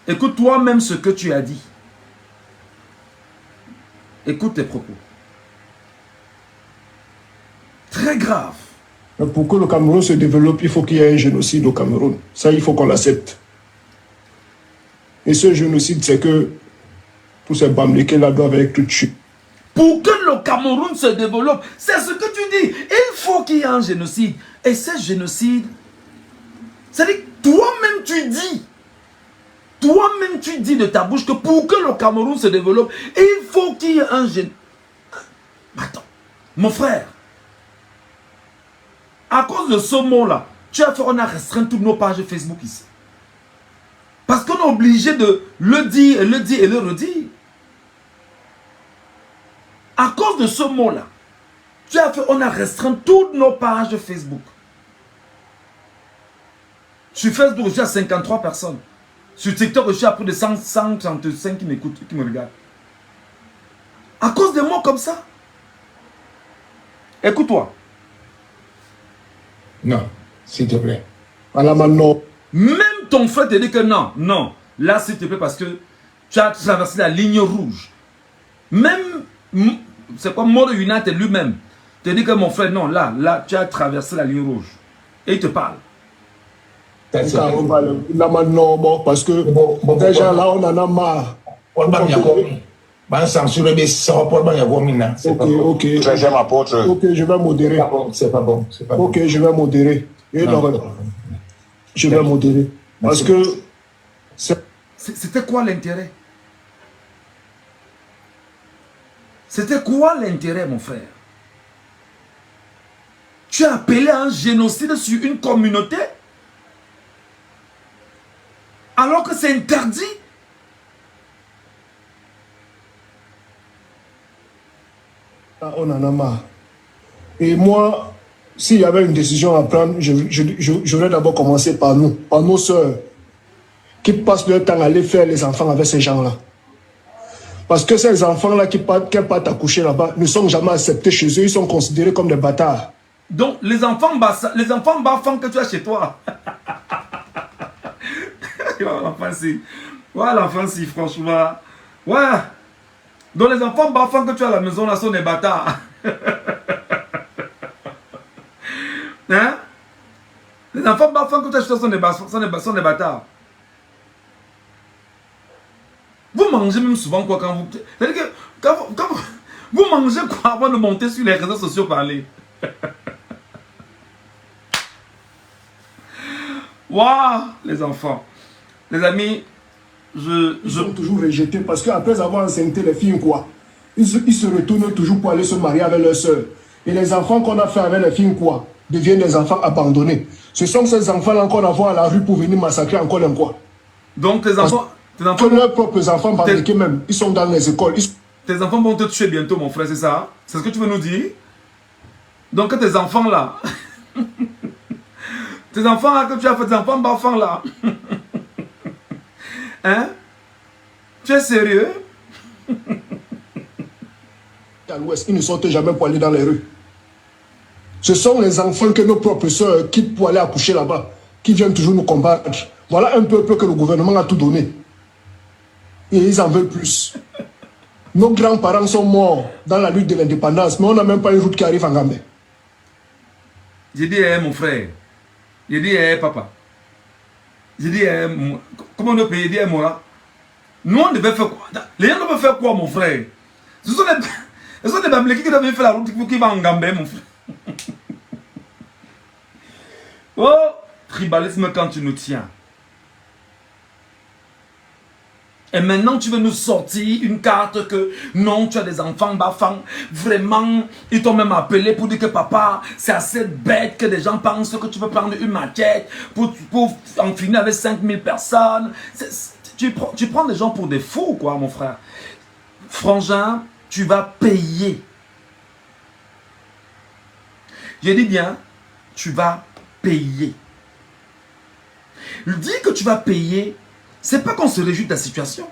Écoute toi-même ce que tu as dit. Écoute tes propos. Très grave. Mais pour que le Cameroun se développe, il faut qu'il y ait un génocide au Cameroun. Ça, il faut qu'on l'accepte. Et ce génocide, c'est que tous ces Bamlékés-là doivent être tués. Pour que le Cameroun se développe, c'est ce que tu dis. Il faut qu'il y ait un génocide. Et ce génocide, c'est-à-dire toi-même tu dis de ta bouche que pour que le Cameroun se développe, il faut qu'il y ait un génocide. Attends, mon frère, à cause de ce mot-là, on a restreint toutes nos pages Facebook ici. Parce qu'on est obligé de le dire, et le redire. À cause de ce mot-là, on a restreint toutes nos pages Facebook. Sur Facebook, je suis à 53 personnes. Sur TikTok, je suis à plus de 135 qui m'écoutent, qui me regardent. À cause de mots comme ça. Écoute-toi. Non, s'il te plaît. Voilà maintenant. Même ton frère te dit que non, non. Là, s'il te plaît, parce que tu as traversé la ligne rouge. Même, c'est quoi, Moro United lui-même te dit que mon frère, non, là, tu as traversé la ligne rouge. Et il te parle. Là maintenant, bon, parce que déjà là, on en a marre. Ok. Ok, je vais modérer. C'est pas bon. Ok, je vais modérer. Je vais modérer. Parce que... C'était quoi l'intérêt? C'était quoi l'intérêt, mon frère? Tu as appelé à un génocide sur une communauté alors que c'est interdit. On en a marre. Et moi, s'il y avait une décision à prendre, j'aurais d'abord commencé par nous, par nos sœurs, qui passent leur temps à aller faire les enfants avec ces gens-là. Parce que ces enfants-là qui partent accoucher là-bas ne sont jamais acceptés chez eux, ils sont considérés comme des bâtards. Donc, les enfants baffants que tu as chez toi. L'enfant, si, franchement. Ouais. Donc, les enfants baffants que tu as à la maison, là, sont des bâtards. Hein? Les enfants baffants que tu as chez toi sont des bâtards. Vous mangez même souvent quoi quand vous... C'est-à-dire que quand vous mangez quoi avant de monter sur les réseaux sociaux parler? Waouh, les enfants. Les amis, ils sont toujours rejetés parce qu'après avoir enceinté les filles, quoi, ils se retournent toujours pour aller se marier avec leurs soeurs. Et les enfants qu'on a fait avec les filles, quoi, deviennent des enfants abandonnés. Ce sont ces enfants-là qu'on envoie à la rue pour venir massacrer encore un quoi. Donc les enfants... Que leurs propres enfants, même, ils sont dans les écoles. Tes enfants vont te tuer bientôt, mon frère, c'est ça? C'est ce que tu veux nous dire? Donc tes enfants là, tes enfants là, que tu as fait, tes enfants là, hein? Tu es sérieux? À l'ouest, ils ne sortent jamais pour aller dans les rues. Ce sont les enfants que nos propres soeurs quittent pour aller accoucher là-bas, qui viennent toujours nous combattre. Voilà un peuple que le gouvernement a tout donné. Et ils en veulent plus. Nos grands-parents sont morts dans la lutte de l'indépendance, mais on n'a même pas une route qui arrive en Gambie. J'ai dit, mon frère. J'ai dit, papa. J'ai dit, comment on peut payer? J'ai dit, moi. Nous, on devait faire quoi? Les gens doivent faire quoi, mon frère? Ce sont des Bamilekis qui doivent faire la route qui va en Gambie, mon frère. Oh, tribalisme quand tu nous tiens. Et maintenant, tu veux nous sortir une carte que non, tu as des enfants, bafang. Vraiment, ils t'ont même appelé pour dire que papa, c'est assez bête que des gens pensent que tu peux prendre une maquette pour en finir avec 5000 personnes. Tu prends des gens pour des fous, quoi, mon frère. Frangin, tu vas payer. J'ai dit bien, tu vas payer. Dis que tu vas payer. C'est pas qu'on se réjouit de ta situation.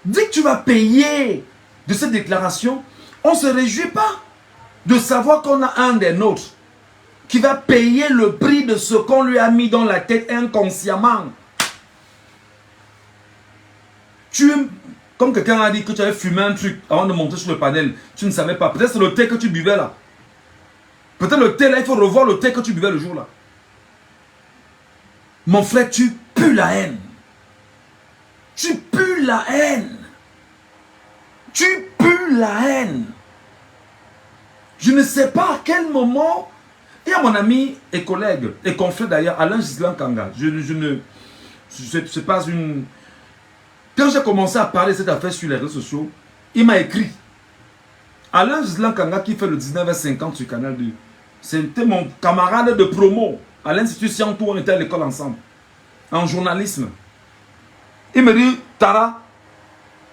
Dis que tu vas payer de cette déclaration. On ne se réjouit pas de savoir qu'on a un des nôtres qui va payer le prix de ce qu'on lui a mis dans la tête inconsciemment. Comme quelqu'un a dit que tu avais fumé un truc avant de monter sur le panel, tu ne savais pas. Peut-être c'est le thé que tu buvais là. Peut-être le thé là, il faut revoir le thé que tu buvais le jour là. Mon frère, tu pues la haine. Tu pues la haine. Tu pues la haine. Je ne sais pas à quel moment. Il y a mon ami et collègue et confrère d'ailleurs, Alain Gislan Kanga. C'est pas une. Quand j'ai commencé à parler de cette affaire sur les réseaux sociaux, il m'a écrit. Alain Gislan Kanga qui fait le 19h50 sur Canal 2. C'était mon camarade de promo. À l'Institut Scientou, on était à l'école ensemble. En journalisme. Il me dit, Tara,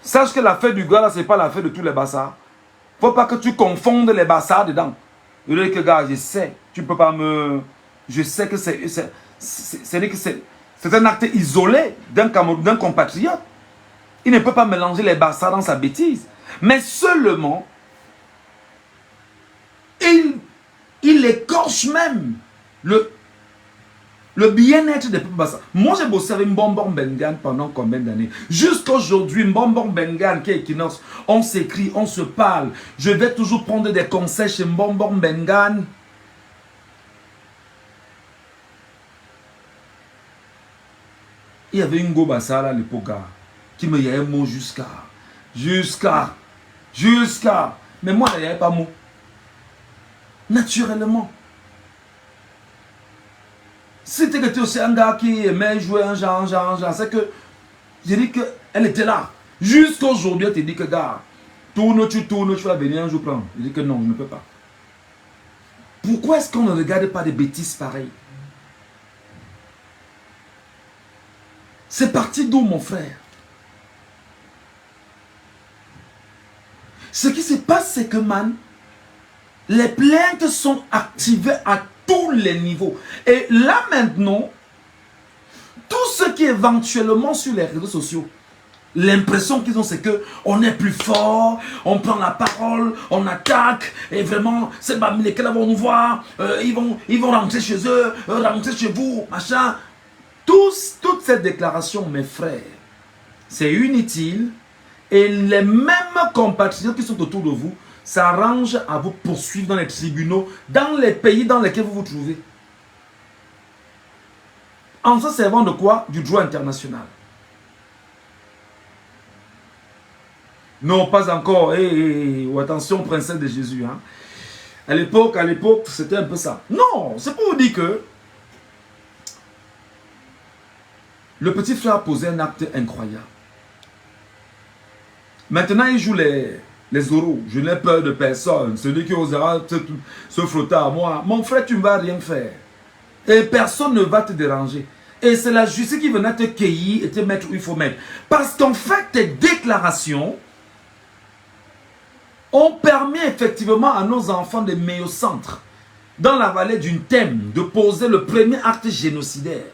sache que l'affaire du gars là, c'est pas l'affaire de tous les bassards. Faut pas que tu confondes les bassards dedans. Je lui dis que gars, je sais, tu peux pas me... Je sais que c'est un acte isolé d'un compatriote. Il ne peut pas mélanger les bassards dans sa bêtise. Mais seulement, il écorche même le bien-être des peuples bassards. Moi, j'ai bossé avec Mbombor Mbengan pendant combien d'années? Jusqu'à aujourd'hui, Mbombor Mbengan, qui est Equinox, on s'écrit, on se parle. Je vais toujours prendre des conseils chez Mbombor Mbengan. Il y avait une go bassard à l'époque qui me disait un mot jusqu'à. Mais moi, il n'y avait pas mot. Naturellement. C'était que tu es un gars qui aimait jouer un genre. C'est que j'ai dit qu'elle était là. Jusqu'à aujourd'hui, elle te dit que gars, tourne, tu vas venir un jour prendre. Je dis que non, je ne peux pas. Pourquoi est-ce qu'on ne regarde pas des bêtises pareilles? C'est parti d'où, mon frère? Ce qui se passe, c'est que, man, les plaintes sont activées à tous les niveaux. Et là, maintenant, tout ce qui est éventuellement sur les réseaux sociaux, l'impression qu'ils ont, c'est qu'on est plus fort, on prend la parole, on attaque, et vraiment, c'est lesquels vont nous voir, ils vont rentrer chez eux, rentrer chez vous, machin. Toutes ces déclarations, mes frères, c'est inutile. Et les mêmes compatriotes qui sont autour de vous s'arrangent à vous poursuivre dans les tribunaux, dans les pays dans lesquels vous vous trouvez. En se servant de quoi? Du droit international. Non, pas encore. Attention, princesse de Jésus. Hein. À l'époque, c'était un peu ça. Non, c'est pour vous dire que le petit frère posait un acte incroyable. Maintenant, il joue les oraux. Je n'ai peur de personne. Celui qui osera se frotter à moi. Mon frère, tu ne vas rien faire. Et personne ne va te déranger. Et c'est la justice qui venait te cueillir et te mettre où il faut mettre. Parce qu'en fait, tes déclarations ont permis effectivement à nos enfants de Méocentre, dans la vallée d'une thème, de poser le premier acte génocidaire.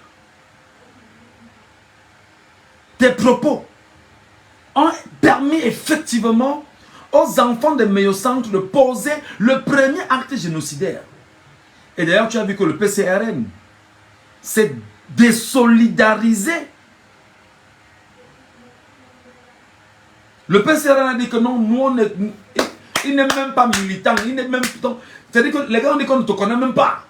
Tes propos ont permis effectivement aux enfants de Méocentre de poser le premier acte génocidaire. Et d'ailleurs, tu as vu que le PCRN s'est désolidarisé. Le PCRN a dit que non, nous, il n'est même pas militant, il n'est même... C'est-à-dire que les gars ont dit qu'on ne te connaît même pas.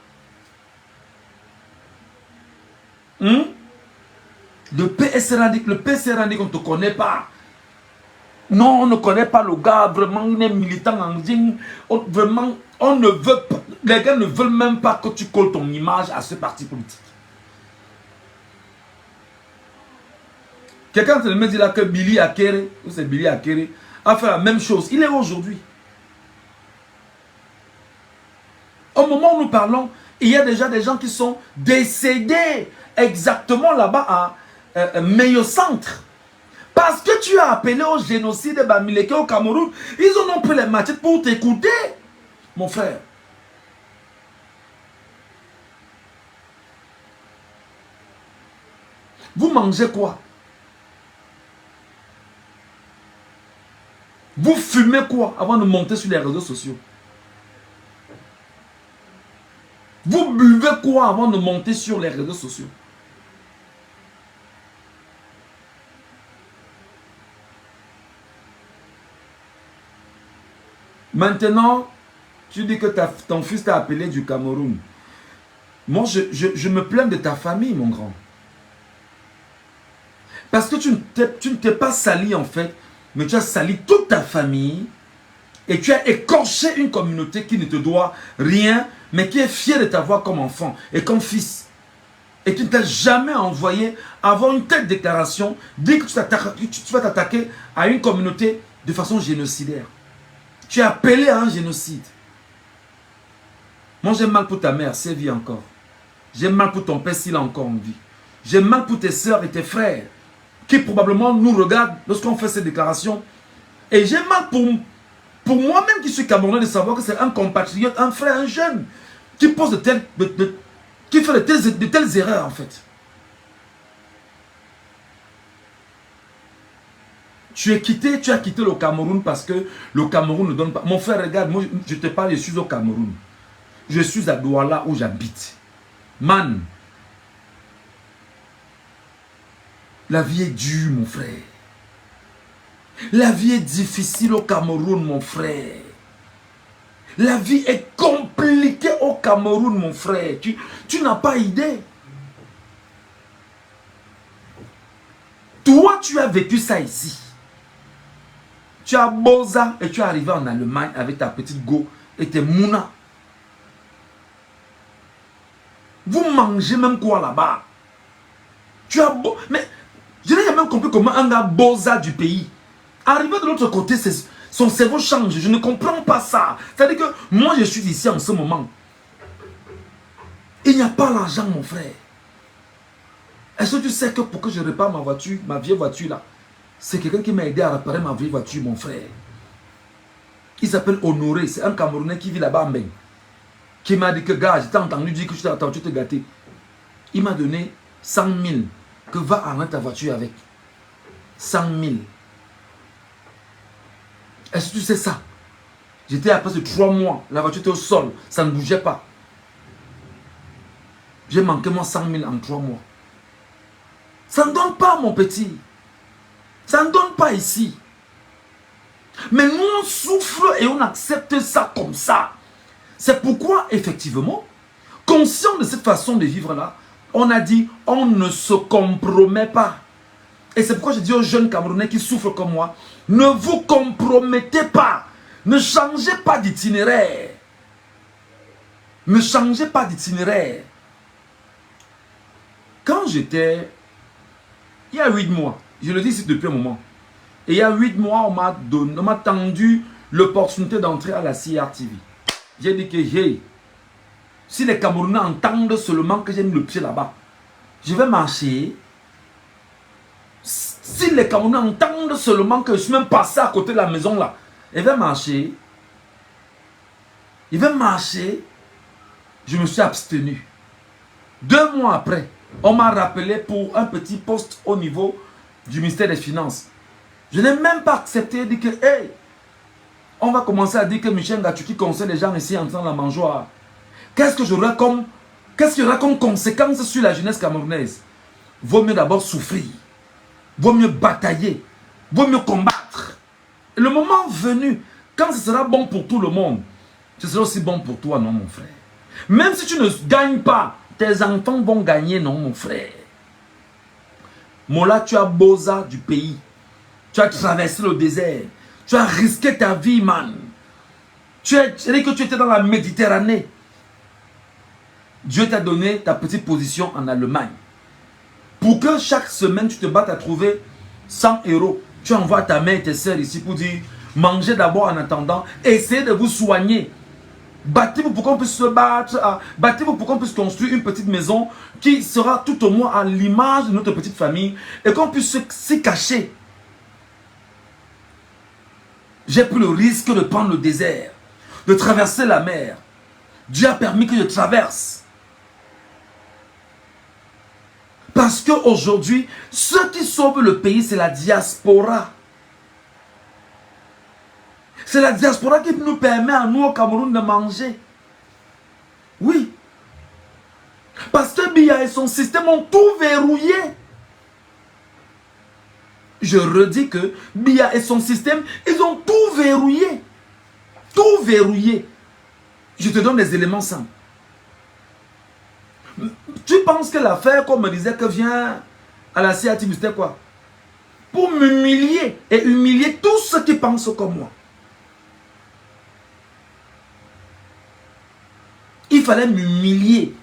Le PCRN dit qu'on ne te connaît pas. Non, on ne connaît pas le gars, vraiment, il est militant en zing. Vraiment, on ne veut pas, les gars ne veulent même pas que tu colles ton image à ce parti politique. Quelqu'un me dit là que Billy Akere, ou c'est Billy Akere, a fait la même chose. Il est aujourd'hui. Au moment où nous parlons, il y a déjà des gens qui sont décédés exactement là-bas à Méocentre. Parce que tu as appelé au génocide de Bamileke au Cameroun, ils en ont pris les machettes pour t'écouter, mon frère. Vous mangez quoi? Vous fumez quoi avant de monter sur les réseaux sociaux? Vous buvez quoi avant de monter sur les réseaux sociaux? Maintenant, tu dis que ton fils t'a appelé du Cameroun. Moi, je me plains de ta famille, mon grand. Parce que tu ne t'es pas sali, en fait, mais tu as sali toute ta famille et tu as écorché une communauté qui ne te doit rien, mais qui est fière de t'avoir comme enfant et comme fils. Et qui ne t'a jamais envoyé avoir une telle déclaration, dire que tu vas t'attaquer à une communauté de façon génocidaire. Tu es appelé à un génocide. Moi, j'ai mal pour ta mère, si elle vit encore. J'ai mal pour ton père, s'il est encore en vie. J'ai mal pour tes soeurs et tes frères, qui probablement nous regardent lorsqu'on fait ces déclarations. Et j'ai mal pour moi-même qui suis camerounais de savoir que c'est un compatriote, un frère, un jeune, qui pose qui fait de telles erreurs, en fait. Tu as quitté le Cameroun parce que le Cameroun ne donne pas. Mon frère, regarde, moi je te parle, je suis au Cameroun. Je suis à Douala où j'habite. Man, la vie est dure, mon frère. La vie est difficile au Cameroun, mon frère. La vie est compliquée au Cameroun, mon frère. Tu n'as pas idée. Toi, tu as vécu ça ici. Tu as Boza et tu es arrivé en Allemagne avec ta petite go et tes mouna. Vous mangez même quoi là-bas? Tu as beau... Mais je n'ai jamais compris comment un gars Boza du pays. Arrivé de l'autre côté, son cerveau change. Je ne comprends pas ça. C'est-à-dire que moi, je suis ici en ce moment. Il n'y a pas l'argent, mon frère. Est-ce que tu sais que pour que je répare ma voiture, ma vieille voiture là, c'est quelqu'un qui m'a aidé à réparer ma vieille voiture, mon frère. Il s'appelle Honoré. C'est un Camerounais qui vit là-bas en Beng. Qui m'a dit que, gars, j'ai entendu dire que tu t'es entendu te gâter. Il m'a donné 100 000. Que va arrêter ta voiture avec 100 000. Est-ce que tu sais ça? J'étais à presque 3 mois. La voiture était au sol. Ça ne bougeait pas. J'ai manqué moi 100 000 en 3 mois. Ça ne donne pas, mon petit. Ça ne donne pas ici. Mais nous, on souffre et on accepte ça comme ça. C'est pourquoi, effectivement, conscient de cette façon de vivre-là, on a dit, on ne se compromet pas. Et c'est pourquoi je dis aux jeunes Camerounais qui souffrent comme moi, ne vous compromettez pas. Ne changez pas d'itinéraire. Ne changez pas d'itinéraire. Quand j'étais... Il y a 8 mois, je le dis ici depuis un moment, et il y a 8 mois, on m'a tendu l'opportunité d'entrer à la CRTV. J'ai dit que, hey, si les Camerounais entendent seulement que j'ai mis le pied là-bas, je vais marcher. Si les Camerounais entendent seulement que je suis même passé à côté de la maison là, il va marcher. Il va marcher. Je me suis abstenu. 2 mois après, on m'a rappelé pour un petit poste au niveau du ministère des Finances. Je n'ai même pas accepté de dire que, hey, on va commencer à dire que Michel Ngatou qui conseille les gens ici en train de la mangeoire. Qu'est-ce qu'il y aura comme conséquence sur la jeunesse camerounaise? Vaut mieux d'abord souffrir. Vaut mieux batailler. Vaut mieux combattre. Et le moment venu, quand ce sera bon pour tout le monde, ce sera aussi bon pour toi, non mon frère. Même si tu ne gagnes pas, tes enfants vont gagner, non mon frère. Mola, tu as Boza du pays. Tu as traversé le désert. Tu as risqué ta vie, man. Tu dit que tu étais dans la Méditerranée. Dieu t'a donné ta petite position en Allemagne. Pour que chaque semaine, tu te battes à trouver 100 €. Tu envoies ta mère et tes soeurs ici pour dire, mangez d'abord en attendant, essayez de vous soigner. Battez-vous pour qu'on puisse se battre, battez-vous pour qu'on puisse construire une petite maison qui sera tout au moins à l'image de notre petite famille et qu'on puisse s'y cacher. J'ai pris le risque de prendre le désert, de traverser la mer. Dieu a permis que je traverse. Parce qu'aujourd'hui, ceux qui sauvent le pays, c'est la diaspora. C'est la diaspora qui nous permet à nous au Cameroun de manger. Oui. Parce que Biya et son système ont tout verrouillé. Je redis que Biya et son système, ils ont tout verrouillé. Tout verrouillé. Je te donne des éléments simples. Tu penses que l'affaire, comme me disait, que vient à la CATV, c'était quoi? Pour m'humilier et humilier tous ceux qui pensent comme moi. Il fallait m'humilier.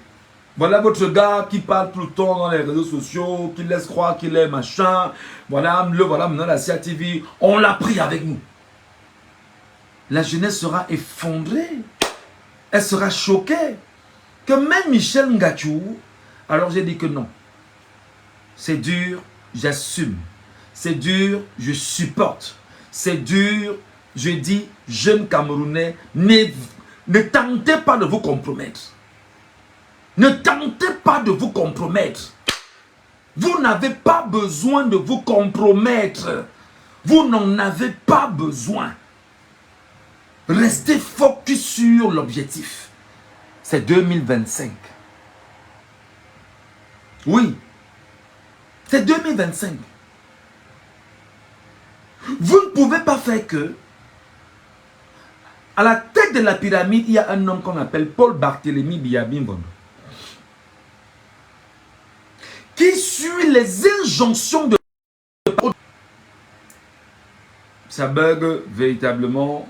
Voilà votre gars qui parle tout le temps dans les réseaux sociaux, qui laisse croire qu'il est machin. Voilà, le voilà maintenant la CATV. On l'a pris avec nous. La jeunesse sera effondrée. Elle sera choquée. Que même Michel Ngatou, alors j'ai dit que non. C'est dur, j'assume. C'est dur, je supporte. C'est dur, je dis, jeunes Camerounais, ne tentez pas de vous compromettre. Ne tentez pas de vous compromettre. Vous n'avez pas besoin de vous compromettre. Vous n'en avez pas besoin. Restez focus sur l'objectif. C'est 2025. Oui. C'est 2025. Vous ne pouvez pas faire que à la tête de la pyramide, il y a un homme qu'on appelle Paul Barthélemy Biya-Bimbondo, qui suit les injonctions de... Ça bug véritablement.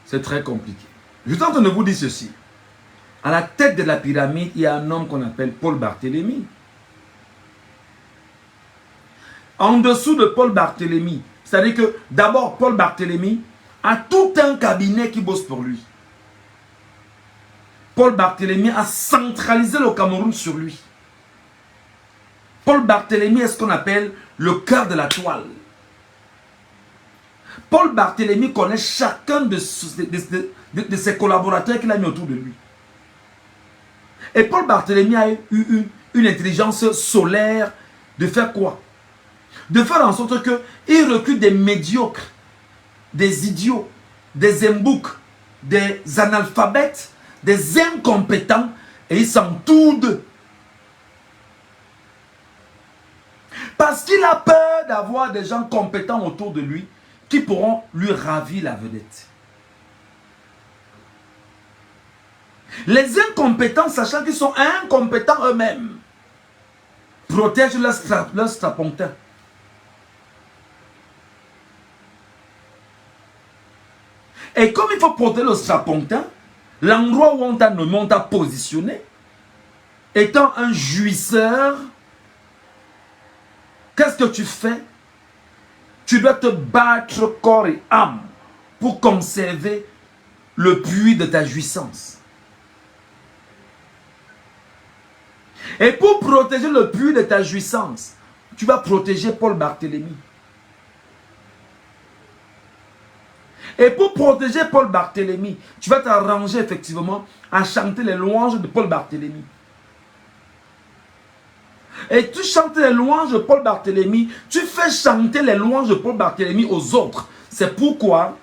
C'est très compliqué. Je suis en train de vous dire ceci. À la tête de la pyramide, il y a un homme qu'on appelle Paul Barthélemy. En dessous de Paul Barthélemy, c'est-à-dire que d'abord Paul Barthélemy a tout un cabinet qui bosse pour lui. Paul Barthélemy a centralisé le Cameroun sur lui. Paul Barthélemy est ce qu'on appelle le cœur de la toile. Paul Barthélemy connaît chacun de ses collaborateurs qu'il a mis autour de lui. Et Paul Barthélemy a eu une intelligence solaire de faire quoi? De faire en sorte qu'il recrute des médiocres, des idiots, des emboucs, des analphabètes, des incompétents, et il s'entoure d'eux. Parce qu'il a peur d'avoir des gens compétents autour de lui qui pourront lui ravir la vedette. Les incompétents, sachant qu'ils sont incompétents eux-mêmes, protègent leur strapontin. Et comme il faut protéger le strapontin, l'endroit où on t'a positionné, étant un jouisseur, qu'est-ce que tu fais? Tu dois te battre corps et âme pour conserver le puits de ta jouissance. Et pour protéger le puits de ta jouissance, tu vas protéger Paul Barthélemy. Et pour protéger Paul Barthélemy, tu vas t'arranger effectivement à chanter les louanges de Paul Barthélemy. Et tu chantes les louanges de Paul Barthélemy, tu fais chanter les louanges de Paul Barthélemy aux autres. C'est pourquoi,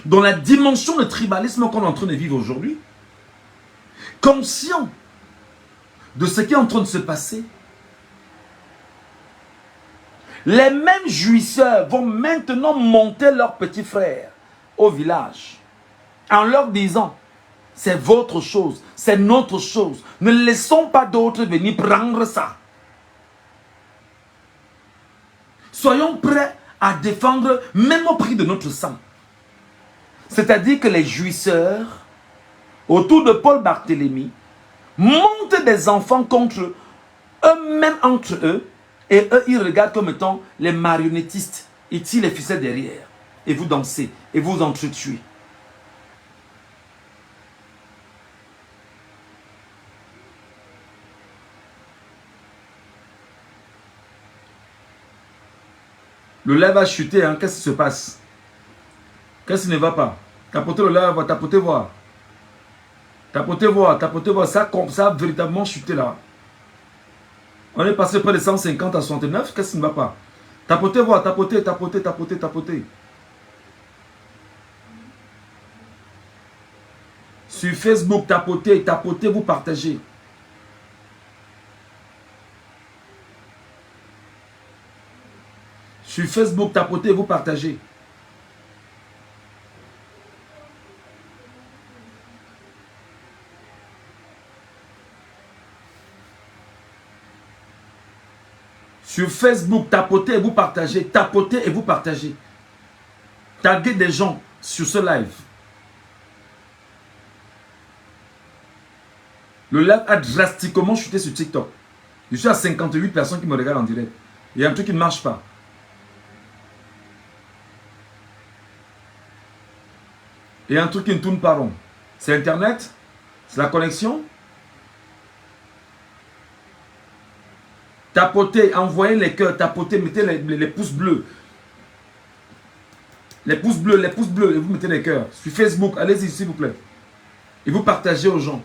dans la dimension de tribalisme qu'on est en train de vivre aujourd'hui, conscient de ce qui est en train de se passer, les mêmes jouisseurs vont maintenant monter leurs petits frères au village en leur disant: c'est votre chose, c'est notre chose. Ne laissons pas d'autres venir prendre ça. Soyons prêts à défendre même au prix de notre sang. C'est-à-dire que les jouisseurs autour de Paul Barthélemy montent des enfants contre eux-mêmes entre eux. Et eux, ils regardent comme étant les marionnettistes. Ils tirent les ficelles derrière. Et vous dansez. Et vous entretuez. Le live a chuté. Hein? Qu'est-ce qui se passe? Qu'est-ce qui ne va pas? Tapotez le live, tapotez voir. Tapotez voir, tapotez voir. Ça a véritablement chuté là. On est passé près de 150 à 69. Qu'est-ce qui ne va pas? Tapotez, voir, tapotez, tapotez, tapotez, tapotez. Sur Facebook, tapotez, tapotez, vous partagez. Sur Facebook, tapotez, vous partagez. Sur Facebook, tapotez et vous partagez. Tapotez et vous partagez. Taguez des gens sur ce live. Le live a drastiquement chuté sur TikTok. Je suis à 58 personnes qui me regardent en direct. Il y a un truc qui ne marche pas. Il y a un truc qui ne tourne pas rond. C'est Internet? C'est la connexion? Tapotez, envoyez les cœurs, tapotez, mettez les pouces bleus. Les pouces bleus, et vous mettez les cœurs. Sur Facebook, allez-y s'il vous plaît. Et vous partagez aux gens.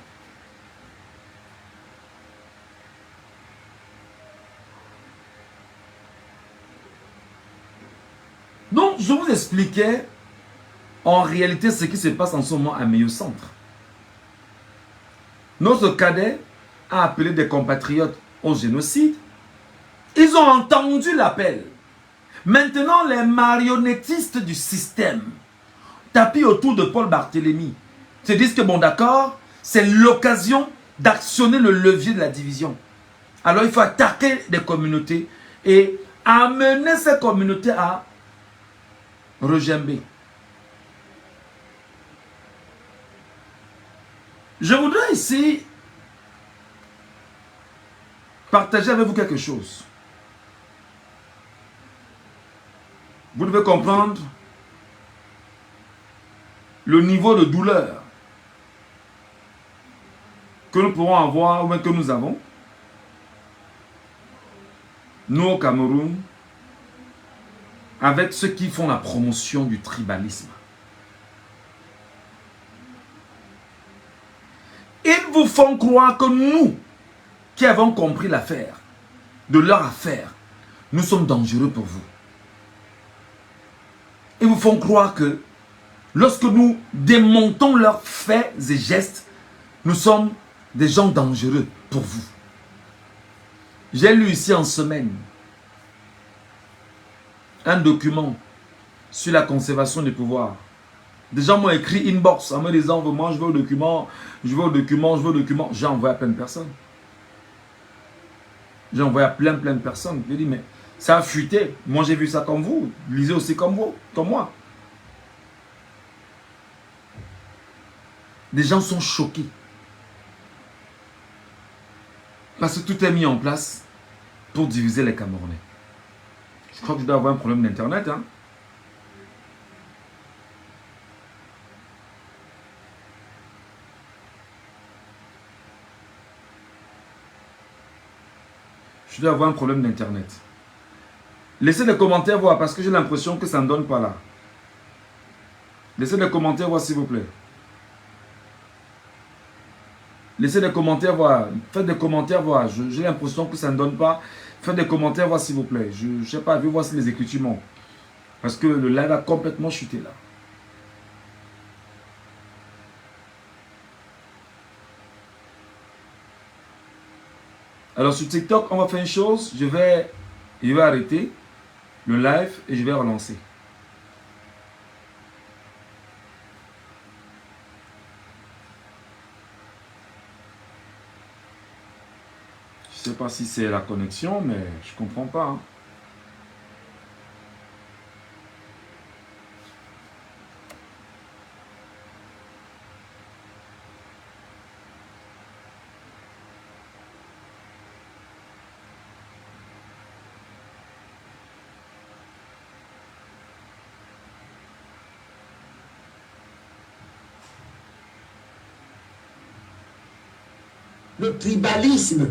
Donc, je vous expliquais en réalité ce qui se passe en ce moment à Meilleur Centre. Notre cadet a appelé des compatriotes au génocide. Ils ont entendu l'appel. Maintenant, les marionnettistes du système tapis autour de Paul Barthélemy se disent que bon d'accord, c'est l'occasion d'actionner le levier de la division. Alors il faut attaquer des communautés et amener ces communautés à regimber. Je voudrais ici partager avec vous quelque chose. Vous devez comprendre le niveau de douleur que nous pourrons avoir ou que nous avons, nous au Cameroun, avec ceux qui font la promotion du tribalisme. Ils vous font croire que nous, qui avons compris l'affaire, de leur affaire, nous sommes dangereux pour vous. Ils vous font croire que lorsque nous démontons leurs faits et gestes, nous sommes des gens dangereux pour vous. J'ai lu ici en semaine un document sur la conservation du pouvoir. Des gens m'ont écrit inbox en me disant vraiment je veux le document, je veux le document, je veux le document. J'ai envoyé à plein de personnes. J'ai envoyé à plein de personnes. J'ai dit mais ça a fuité. Moi j'ai vu ça comme vous. Lisez aussi comme vous, comme moi. Des gens sont choqués. Parce que tout est mis en place pour diviser les Camerounais. Je crois que je dois avoir un problème d'internet. Hein? Je dois avoir un problème d'internet. Laissez des commentaires voir parce que j'ai l'impression que ça ne donne pas là. Laissez des commentaires voir s'il vous plaît. Laissez des commentaires voir. Faites des commentaires voir. J'ai l'impression que ça ne donne pas. Faites des commentaires voir s'il vous plaît. Je ne sais pas, je vais voir si les écritures montent. Parce que le live a complètement chuté là. Alors sur TikTok, on va faire une chose. Je vais arrêter le live et je vais relancer. Je ne sais pas si c'est la connexion, mais je ne comprends pas. Hein. Le tribalisme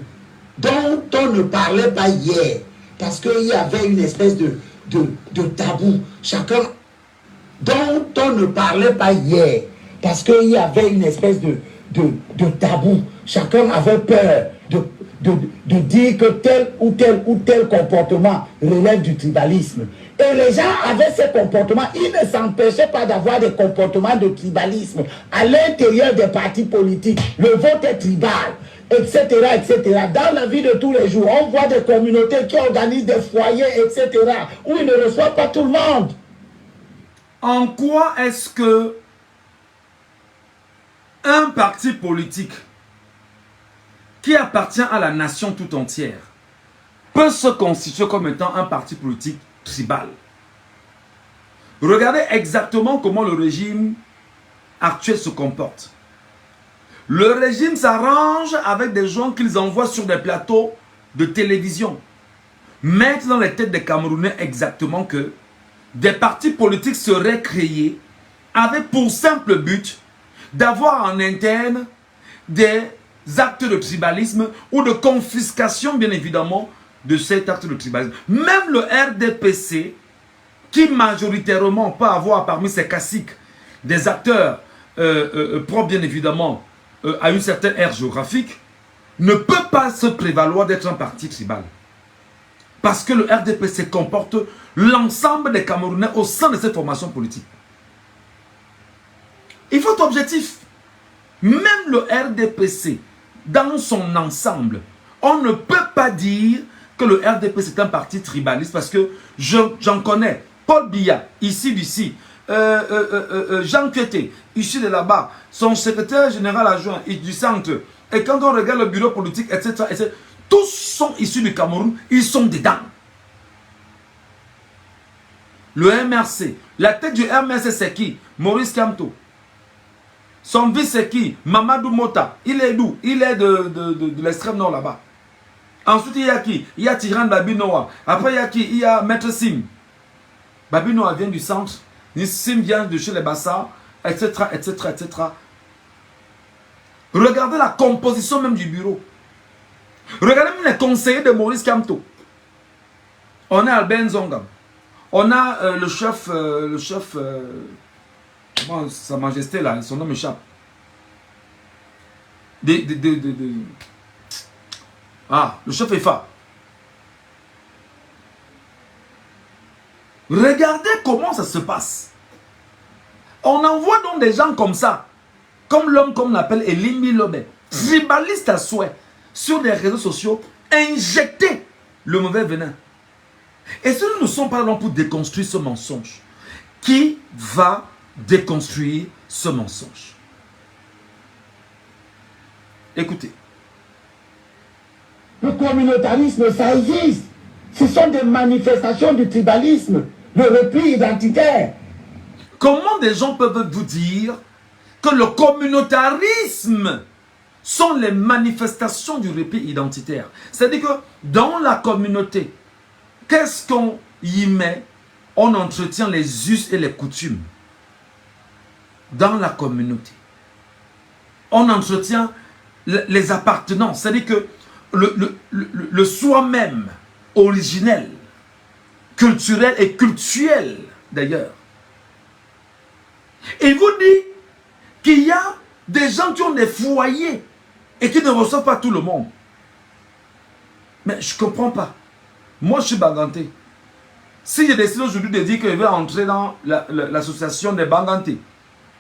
dont on ne parlait pas hier, parce qu'il y avait une espèce de tabou. Chacun, dont on ne parlait pas hier, parce qu'il y avait une espèce de tabou. Chacun avait peur de dire que tel ou tel comportement relève du tribalisme. Et les gens avaient ces comportements, ils ne s'empêchaient pas d'avoir des comportements de tribalisme à l'intérieur des partis politiques. Le vote est tribal, etc., etc. Dans la vie de tous les jours, on voit des communautés qui organisent des foyers, etc., où ils ne reçoivent pas tout le monde. En quoi est-ce que un parti politique qui appartient à la nation tout entière peut se constituer comme étant un parti politique tribal? Regardez exactement comment le régime actuel se comporte. Le régime s'arrange avec des gens qu'ils envoient sur des plateaux de télévision. Mettre dans les têtes des Camerounais exactement que des partis politiques seraient créés avec pour simple but d'avoir en interne des actes de tribalisme ou de confiscation, bien évidemment, de cet acte de tribalisme. Même le RDPC, qui majoritairement peut avoir parmi ses caciques des acteurs propres, bien évidemment, à une certaine aire géographique, ne peut pas se prévaloir d'être un parti tribal. Parce que le RDPC comporte l'ensemble des Camerounais au sein de cette formation politique. Il faut être objectif. Même le RDPC, dans son ensemble, on ne peut pas dire que le RDPC est un parti tribaliste parce que j'en connais. Paul Biya, ici d'ici, Jean Kété, ici de là-bas, son secrétaire général adjoint du centre. Et quand on regarde le bureau politique, etc., tous sont issus du Cameroun, ils sont dedans. Le MRC, la tête du MRC c'est qui? Maurice Kamto. Son vice c'est qui? Mamadou Mota. Il est d'où? Il est de l'extrême nord là-bas. Ensuite il y a qui? Il y a Tiran Babinoa. Après il y a qui? Il y a Maître Sim. Babinoa vient du centre. Sim vient de chez les Bassa, etc., etc., etc. Regardez la composition même du bureau. Regardez même les conseillers de Maurice Kamto. On a Albert Nzonga. On a le chef, Sa Majesté là, son nom m'échappe. Le chef EFA. Regardez comment ça se passe. On envoie donc des gens comme ça, comme l'homme qu'on appelle Elimi Lobe, tribaliste à souhait, sur les réseaux sociaux, injecter le mauvais venin. Et si nous ne sommes pas là pour déconstruire ce mensonge, qui va déconstruire ce mensonge? Écoutez. Le communautarisme, ça existe. Ce sont des manifestations du tribalisme, le repli identitaire. Comment des gens peuvent vous dire que le communautarisme sont les manifestations du repli identitaire? C'est-à-dire que dans la communauté, qu'est-ce qu'on y met? On entretient les us et les coutumes. Dans la communauté, on entretient les appartenances. C'est-à-dire que le soi-même originel, culturel et cultuel d'ailleurs. Il vous dit qu'il y a des gens qui ont des foyers et qui ne reçoivent pas tout le monde. Mais je ne comprends pas. Moi, je suis Banganté. Si j'ai décidé aujourd'hui de dire que je vais entrer dans l'association des Banganté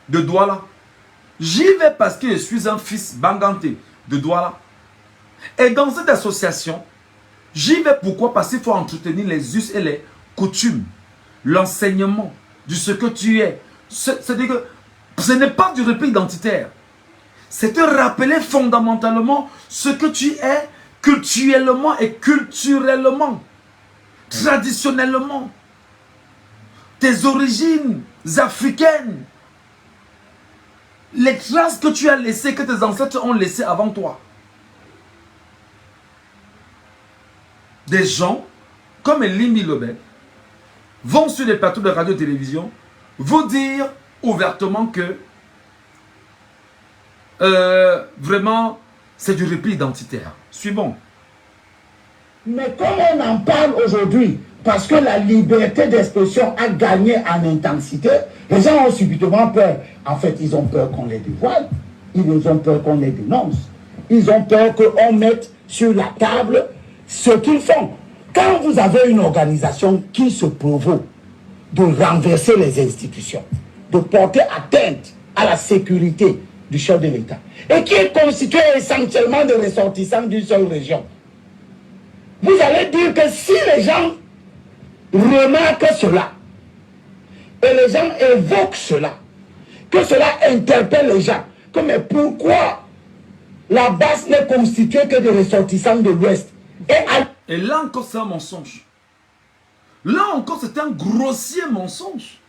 de Douala, j'y vais parce que je suis un fils Banganté de Douala. Et dans cette association, j'y vais pourquoi? Parce qu'il faut entretenir les us et les coutumes, l'enseignement de ce que tu es. C'est-à-dire que ce n'est pas du repli identitaire. C'est te rappeler fondamentalement ce que tu es culturellement et culturellement, traditionnellement. Tes origines africaines. Les traces que tu as laissées, que tes ancêtres ont laissées avant toi. Des gens comme Elimbi Lobet vont sur les plateaux de radio-télévision vous dire ouvertement que vraiment c'est du repli identitaire. Suivons. Mais comme on en parle aujourd'hui, parce que la liberté d'expression a gagné en intensité, les gens ont subitement peur. En fait, ils ont peur qu'on les dévoile, ils ont peur qu'on les dénonce, ils ont peur qu'on mette sur la table ce qu'ils font. Quand vous avez une organisation qui se provoque de renverser les institutions, de porter atteinte à la sécurité du chef de l'État, et qui est constituée essentiellement de ressortissants d'une seule région, vous allez dire que si les gens remarquent cela, et les gens évoquent cela, que cela interpelle les gens, que mais pourquoi la base n'est constituée que de ressortissants de l'Ouest? Et là encore, c'est un mensonge. Là encore, c'est un grossier mensonge.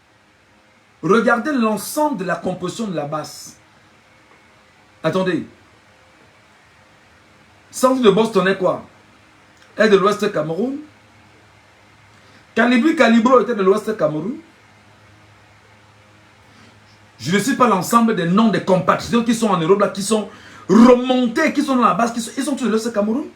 Regardez l'ensemble de la composition de la base. Attendez. Centre de Boston est quoi? Est de l'Ouest Cameroun. Calibro était de l'Ouest Cameroun. Je ne sais pas l'ensemble des noms des compatriotes qui sont en Europe, là, qui sont remontés, qui sont dans la base, ils sont tous de l'Ouest Cameroun.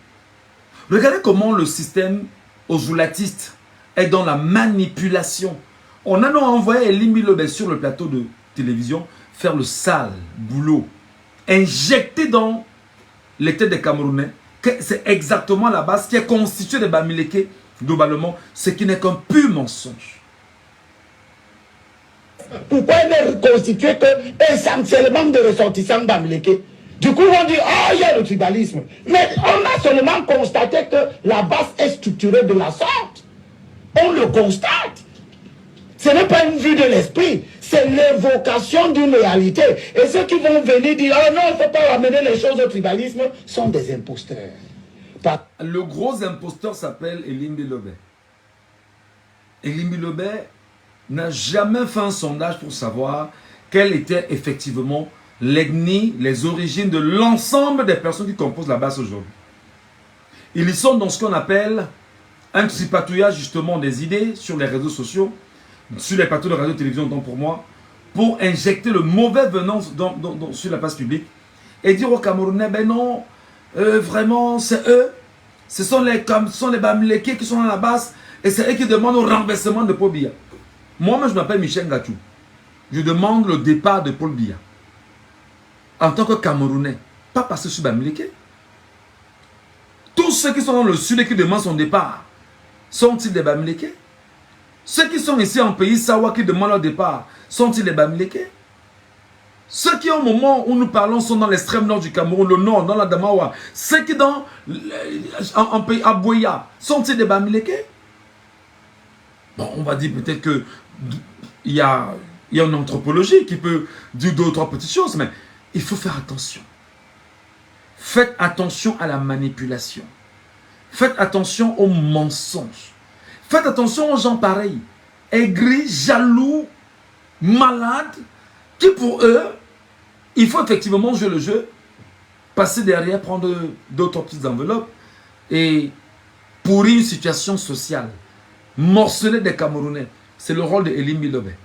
Regardez comment le système ozulatiste est dans la manipulation. On a donc envoyé Elimbi Lobet sur le plateau de télévision faire le sale boulot. Injecté dans les têtes des Camerounais que c'est exactement la base qui est constituée des Bamileke, globalement, ce qui n'est qu'un pur mensonge. Pourquoi elle n'est constituée que essentiellement de ressortissants Bamileke? Du coup, on dit, ah, il y a le tribalisme. Mais on a seulement constaté que la base est structurée de la sorte. On le constate. Ce n'est pas une vue de l'esprit, c'est l'évocation d'une réalité. Et ceux qui vont venir dire, oh non, il ne faut pas ramener les choses au tribalisme, sont des imposteurs. Le gros imposteur s'appelle Elimbi Lobet. Elimbi Lobet n'a jamais fait un sondage pour savoir quelle était effectivement l'ethnie, les origines de l'ensemble des personnes qui composent la base aujourd'hui. Ils sont dans ce qu'on appelle un tripatouillage justement des idées sur les réseaux sociaux, sur les plateaux de radio-télévision, donc pour moi, pour injecter le mauvais venin sur la place publique et dire aux Camerounais, ben non, vraiment, c'est eux, ce sont les Bamileke qui sont dans la base et c'est eux qui demandent au renversement de Paul Biya. Moi-même, je m'appelle Michel Gachou. Je demande le départ de Paul Biya. En tant que Camerounais, pas parce que je suis Bamileke. Tous ceux qui sont dans le sud et qui demandent son départ, sont-ils des Bamileke? Ceux qui sont ici en pays Sawa qui demandent leur départ, sont-ils des Bamileke? Ceux qui au moment où nous parlons sont dans l'extrême nord du Cameroun, le nord, dans la Damawa, ceux qui dans en pays Aboya, sont-ils des Bamileke? Bon, on va dire peut-être que il y a une anthropologie qui peut dire deux ou trois petites choses, mais il faut faire attention. Faites attention à la manipulation. Faites attention aux mensonges. Faites attention aux gens pareils, aigris, jaloux, malades, qui pour eux, il faut effectivement jouer le jeu, passer derrière, prendre d'autres petites enveloppes et pourrir une situation sociale, morceler des Camerounais. C'est le rôle de Elimbi Lobet.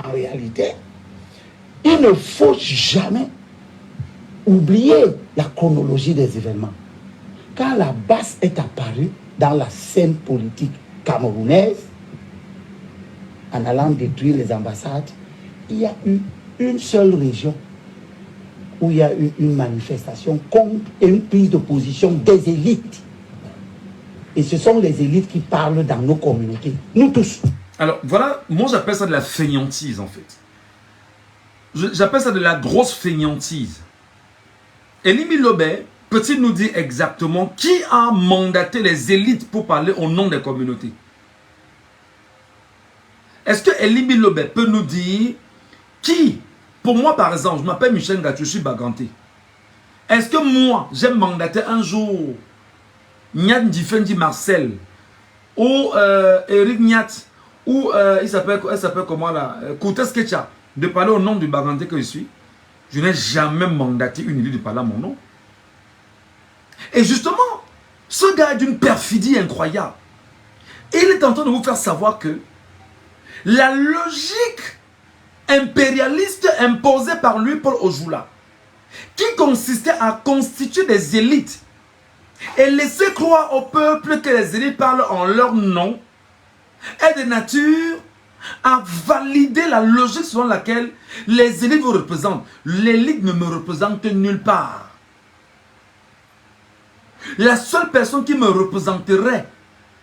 En réalité, il ne faut jamais oublier la chronologie des événements. Quand la BAS est apparue dans la scène politique camerounaise, en allant détruire les ambassades, il y a eu une seule région où il y a eu une manifestation contre et une prise de position des élites. Et ce sont les élites qui parlent dans nos communautés, nous tous. Alors voilà, moi j'appelle ça de la fainéantise en fait. J'appelle ça de la grosse fainéantise. Elimi Lobé peut-il nous dire exactement qui a mandaté les élites pour parler au nom des communautés? Est-ce que Elimi Lobé peut nous dire qui, pour moi par exemple, je m'appelle Michel Gatouchi Baganté. Est-ce que moi, j'ai mandaté un jour Nyat Ndifendi Marcel ou Eric Nyat ou il s'appelle comment là, Koutes Ketcha de parler au nom du Baganté que je suis? Je n'ai jamais mandaté une élite de parler à mon nom. Et justement, ce gars est d'une perfidie incroyable. Et il est en train de vous faire savoir que la logique impérialiste imposée par lui, Paul Ojoula, qui consistait à constituer des élites et laisser croire au peuple que les élites parlent en leur nom, est de nature à valider la logique selon laquelle les élites vous représentent. L'élite ne me représente nulle part. La seule personne qui me représenterait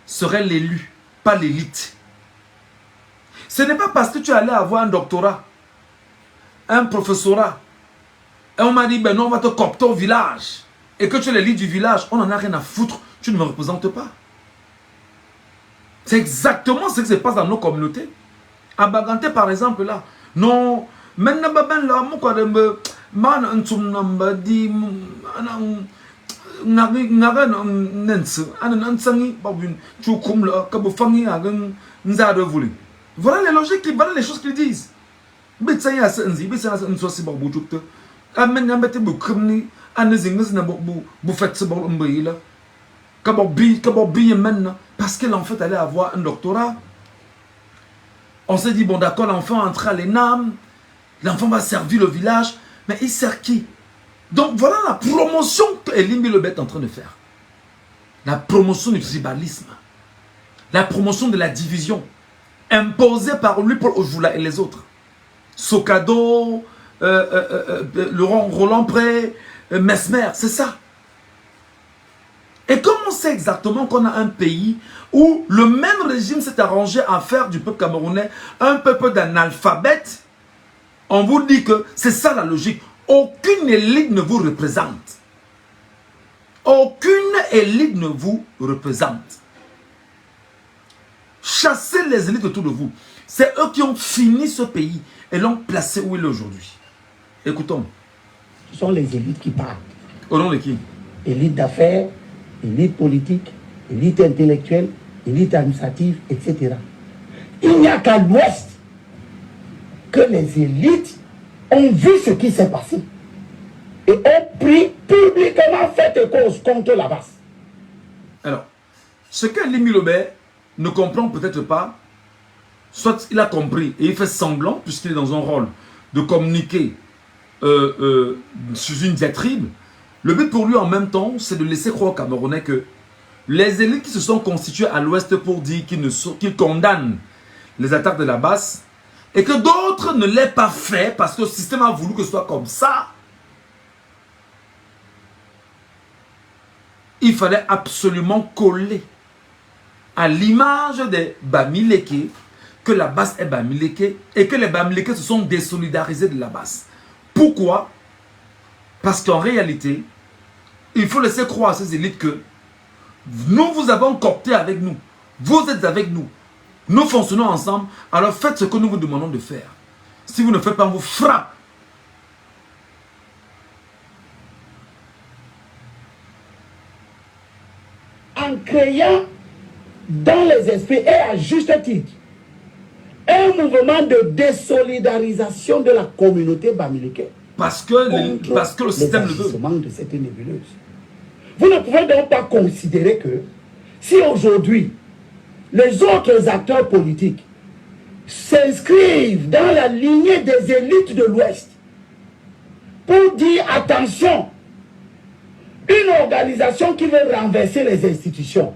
serait l'élu, pas l'élite. Ce n'est pas parce que tu allais avoir un doctorat, un professorat, et on m'a dit, ben non, on va te copter au village, et que tu es l'élite du village, on n'en a rien à foutre, tu ne me représentes pas. C'est exactement ce qui se passe dans nos communautés. À Baganté, par exemple, là, non, maintenant, voilà les logiques, voilà les choses qu'ils disent. Parce que l'enfant allait avoir un doctorat. On s'est dit, bon d'accord, l'enfant entre à l'ENAM, l'enfant va servir le village, mais il sert qui? Donc voilà la promotion que Elimi Lobé est en train de faire. La promotion du tribalisme. La promotion de la division. Imposée par lui, Paul Ojoula et les autres. Sokado, Roland Pré, Mesmer, c'est ça. Et comme on sait exactement qu'on a un pays où le même régime s'est arrangé à faire du peuple camerounais un peuple d'analphabètes, on vous dit que c'est ça la logique. Aucune élite ne vous représente. Aucune élite ne vous représente. Chassez les élites autour de vous. C'est eux qui ont fini ce pays et l'ont placé où il est aujourd'hui. Écoutons. Ce sont les élites qui parlent. Au nom de qui? Élite d'affaires, élite politique, élite intellectuelle, élite administrative, etc. Il n'y a qu'à l'ouest que les élites ont vu ce qui s'est passé et ont pris publiquement fait cause contre la base. Alors, ce que Elimi Lobé ne comprend peut-être pas, soit il a compris et il fait semblant, puisqu'il est dans un rôle de communiquer sous une diatribe. Le but pour lui en même temps, c'est de laisser croire aux Camerounais que les élites qui se sont constituées à l'ouest pour dire qu'ils condamnent les attaques de la base, et que d'autres ne l'aient pas fait parce que le système a voulu que ce soit comme ça, il fallait absolument coller à l'image des Bamileke que la base est Bamileke et que les Bamileke se sont désolidarisés de la base. Pourquoi? Parce qu'en réalité, il faut laisser croire à ces élites que nous vous avons coopté avec nous, vous êtes avec nous, nous fonctionnons ensemble, alors faites ce que nous vous demandons de faire. Si vous ne faites pas, on vous frappe. En créant dans les esprits et à juste titre un mouvement de désolidarisation de la communauté bamileke. Parce que le système le veut. De cette nébuleuse. Vous ne pouvez donc pas considérer que si aujourd'hui les autres acteurs politiques s'inscrivent dans la lignée des élites de l'Ouest pour dire attention, une organisation qui veut renverser les institutions,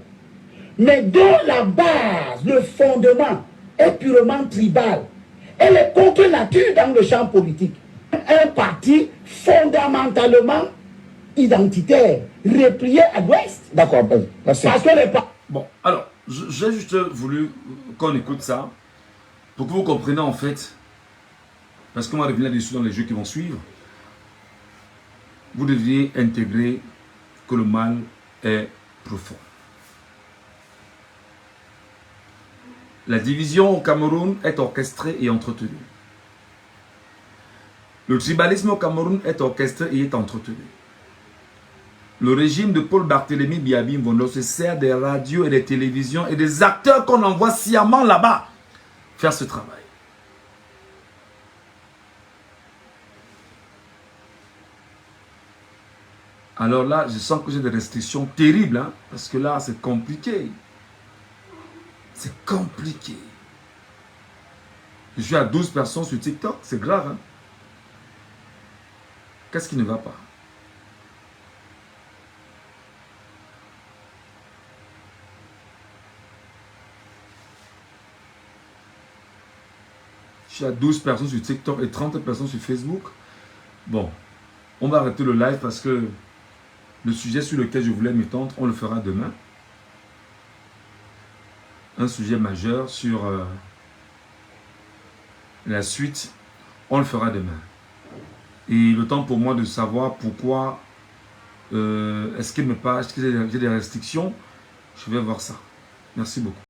mais dont la base, le fondement est purement tribal. Elle est contre nature dans le champ politique. Un parti fondamentalement identitaire, replié à l'ouest. D'accord, merci. Parce que les Bon, alors, j'ai juste voulu qu'on écoute ça, pour que vous compreniez en fait, parce qu'on va revenir là-dessus dans les jeux qui vont suivre, vous deviez intégrer que le mal est profond. La division au Cameroun est orchestrée et entretenue. Le tribalisme au Cameroun est orchestré et est entretenu. Le régime de Paul Barthélémy Biaby Mvondo se sert des radios et des télévisions et des acteurs qu'on envoie sciemment là-bas faire ce travail. Alors là, je sens que j'ai des restrictions terribles, hein, parce que là, c'est compliqué. C'est compliqué. Je suis à 12 personnes sur TikTok, c'est grave. Hein? Qu'est-ce qui ne va pas? Je suis à 12 personnes sur TikTok et 30 personnes sur Facebook. Bon, on va arrêter le live parce que le sujet sur lequel je voulais m'étendre, on le fera demain. Un sujet majeur sur la suite, on le fera demain. Et le temps pour moi de savoir pourquoi, est-ce qu'il me passe, est-ce que j'ai des restrictions, je vais voir ça. Merci beaucoup.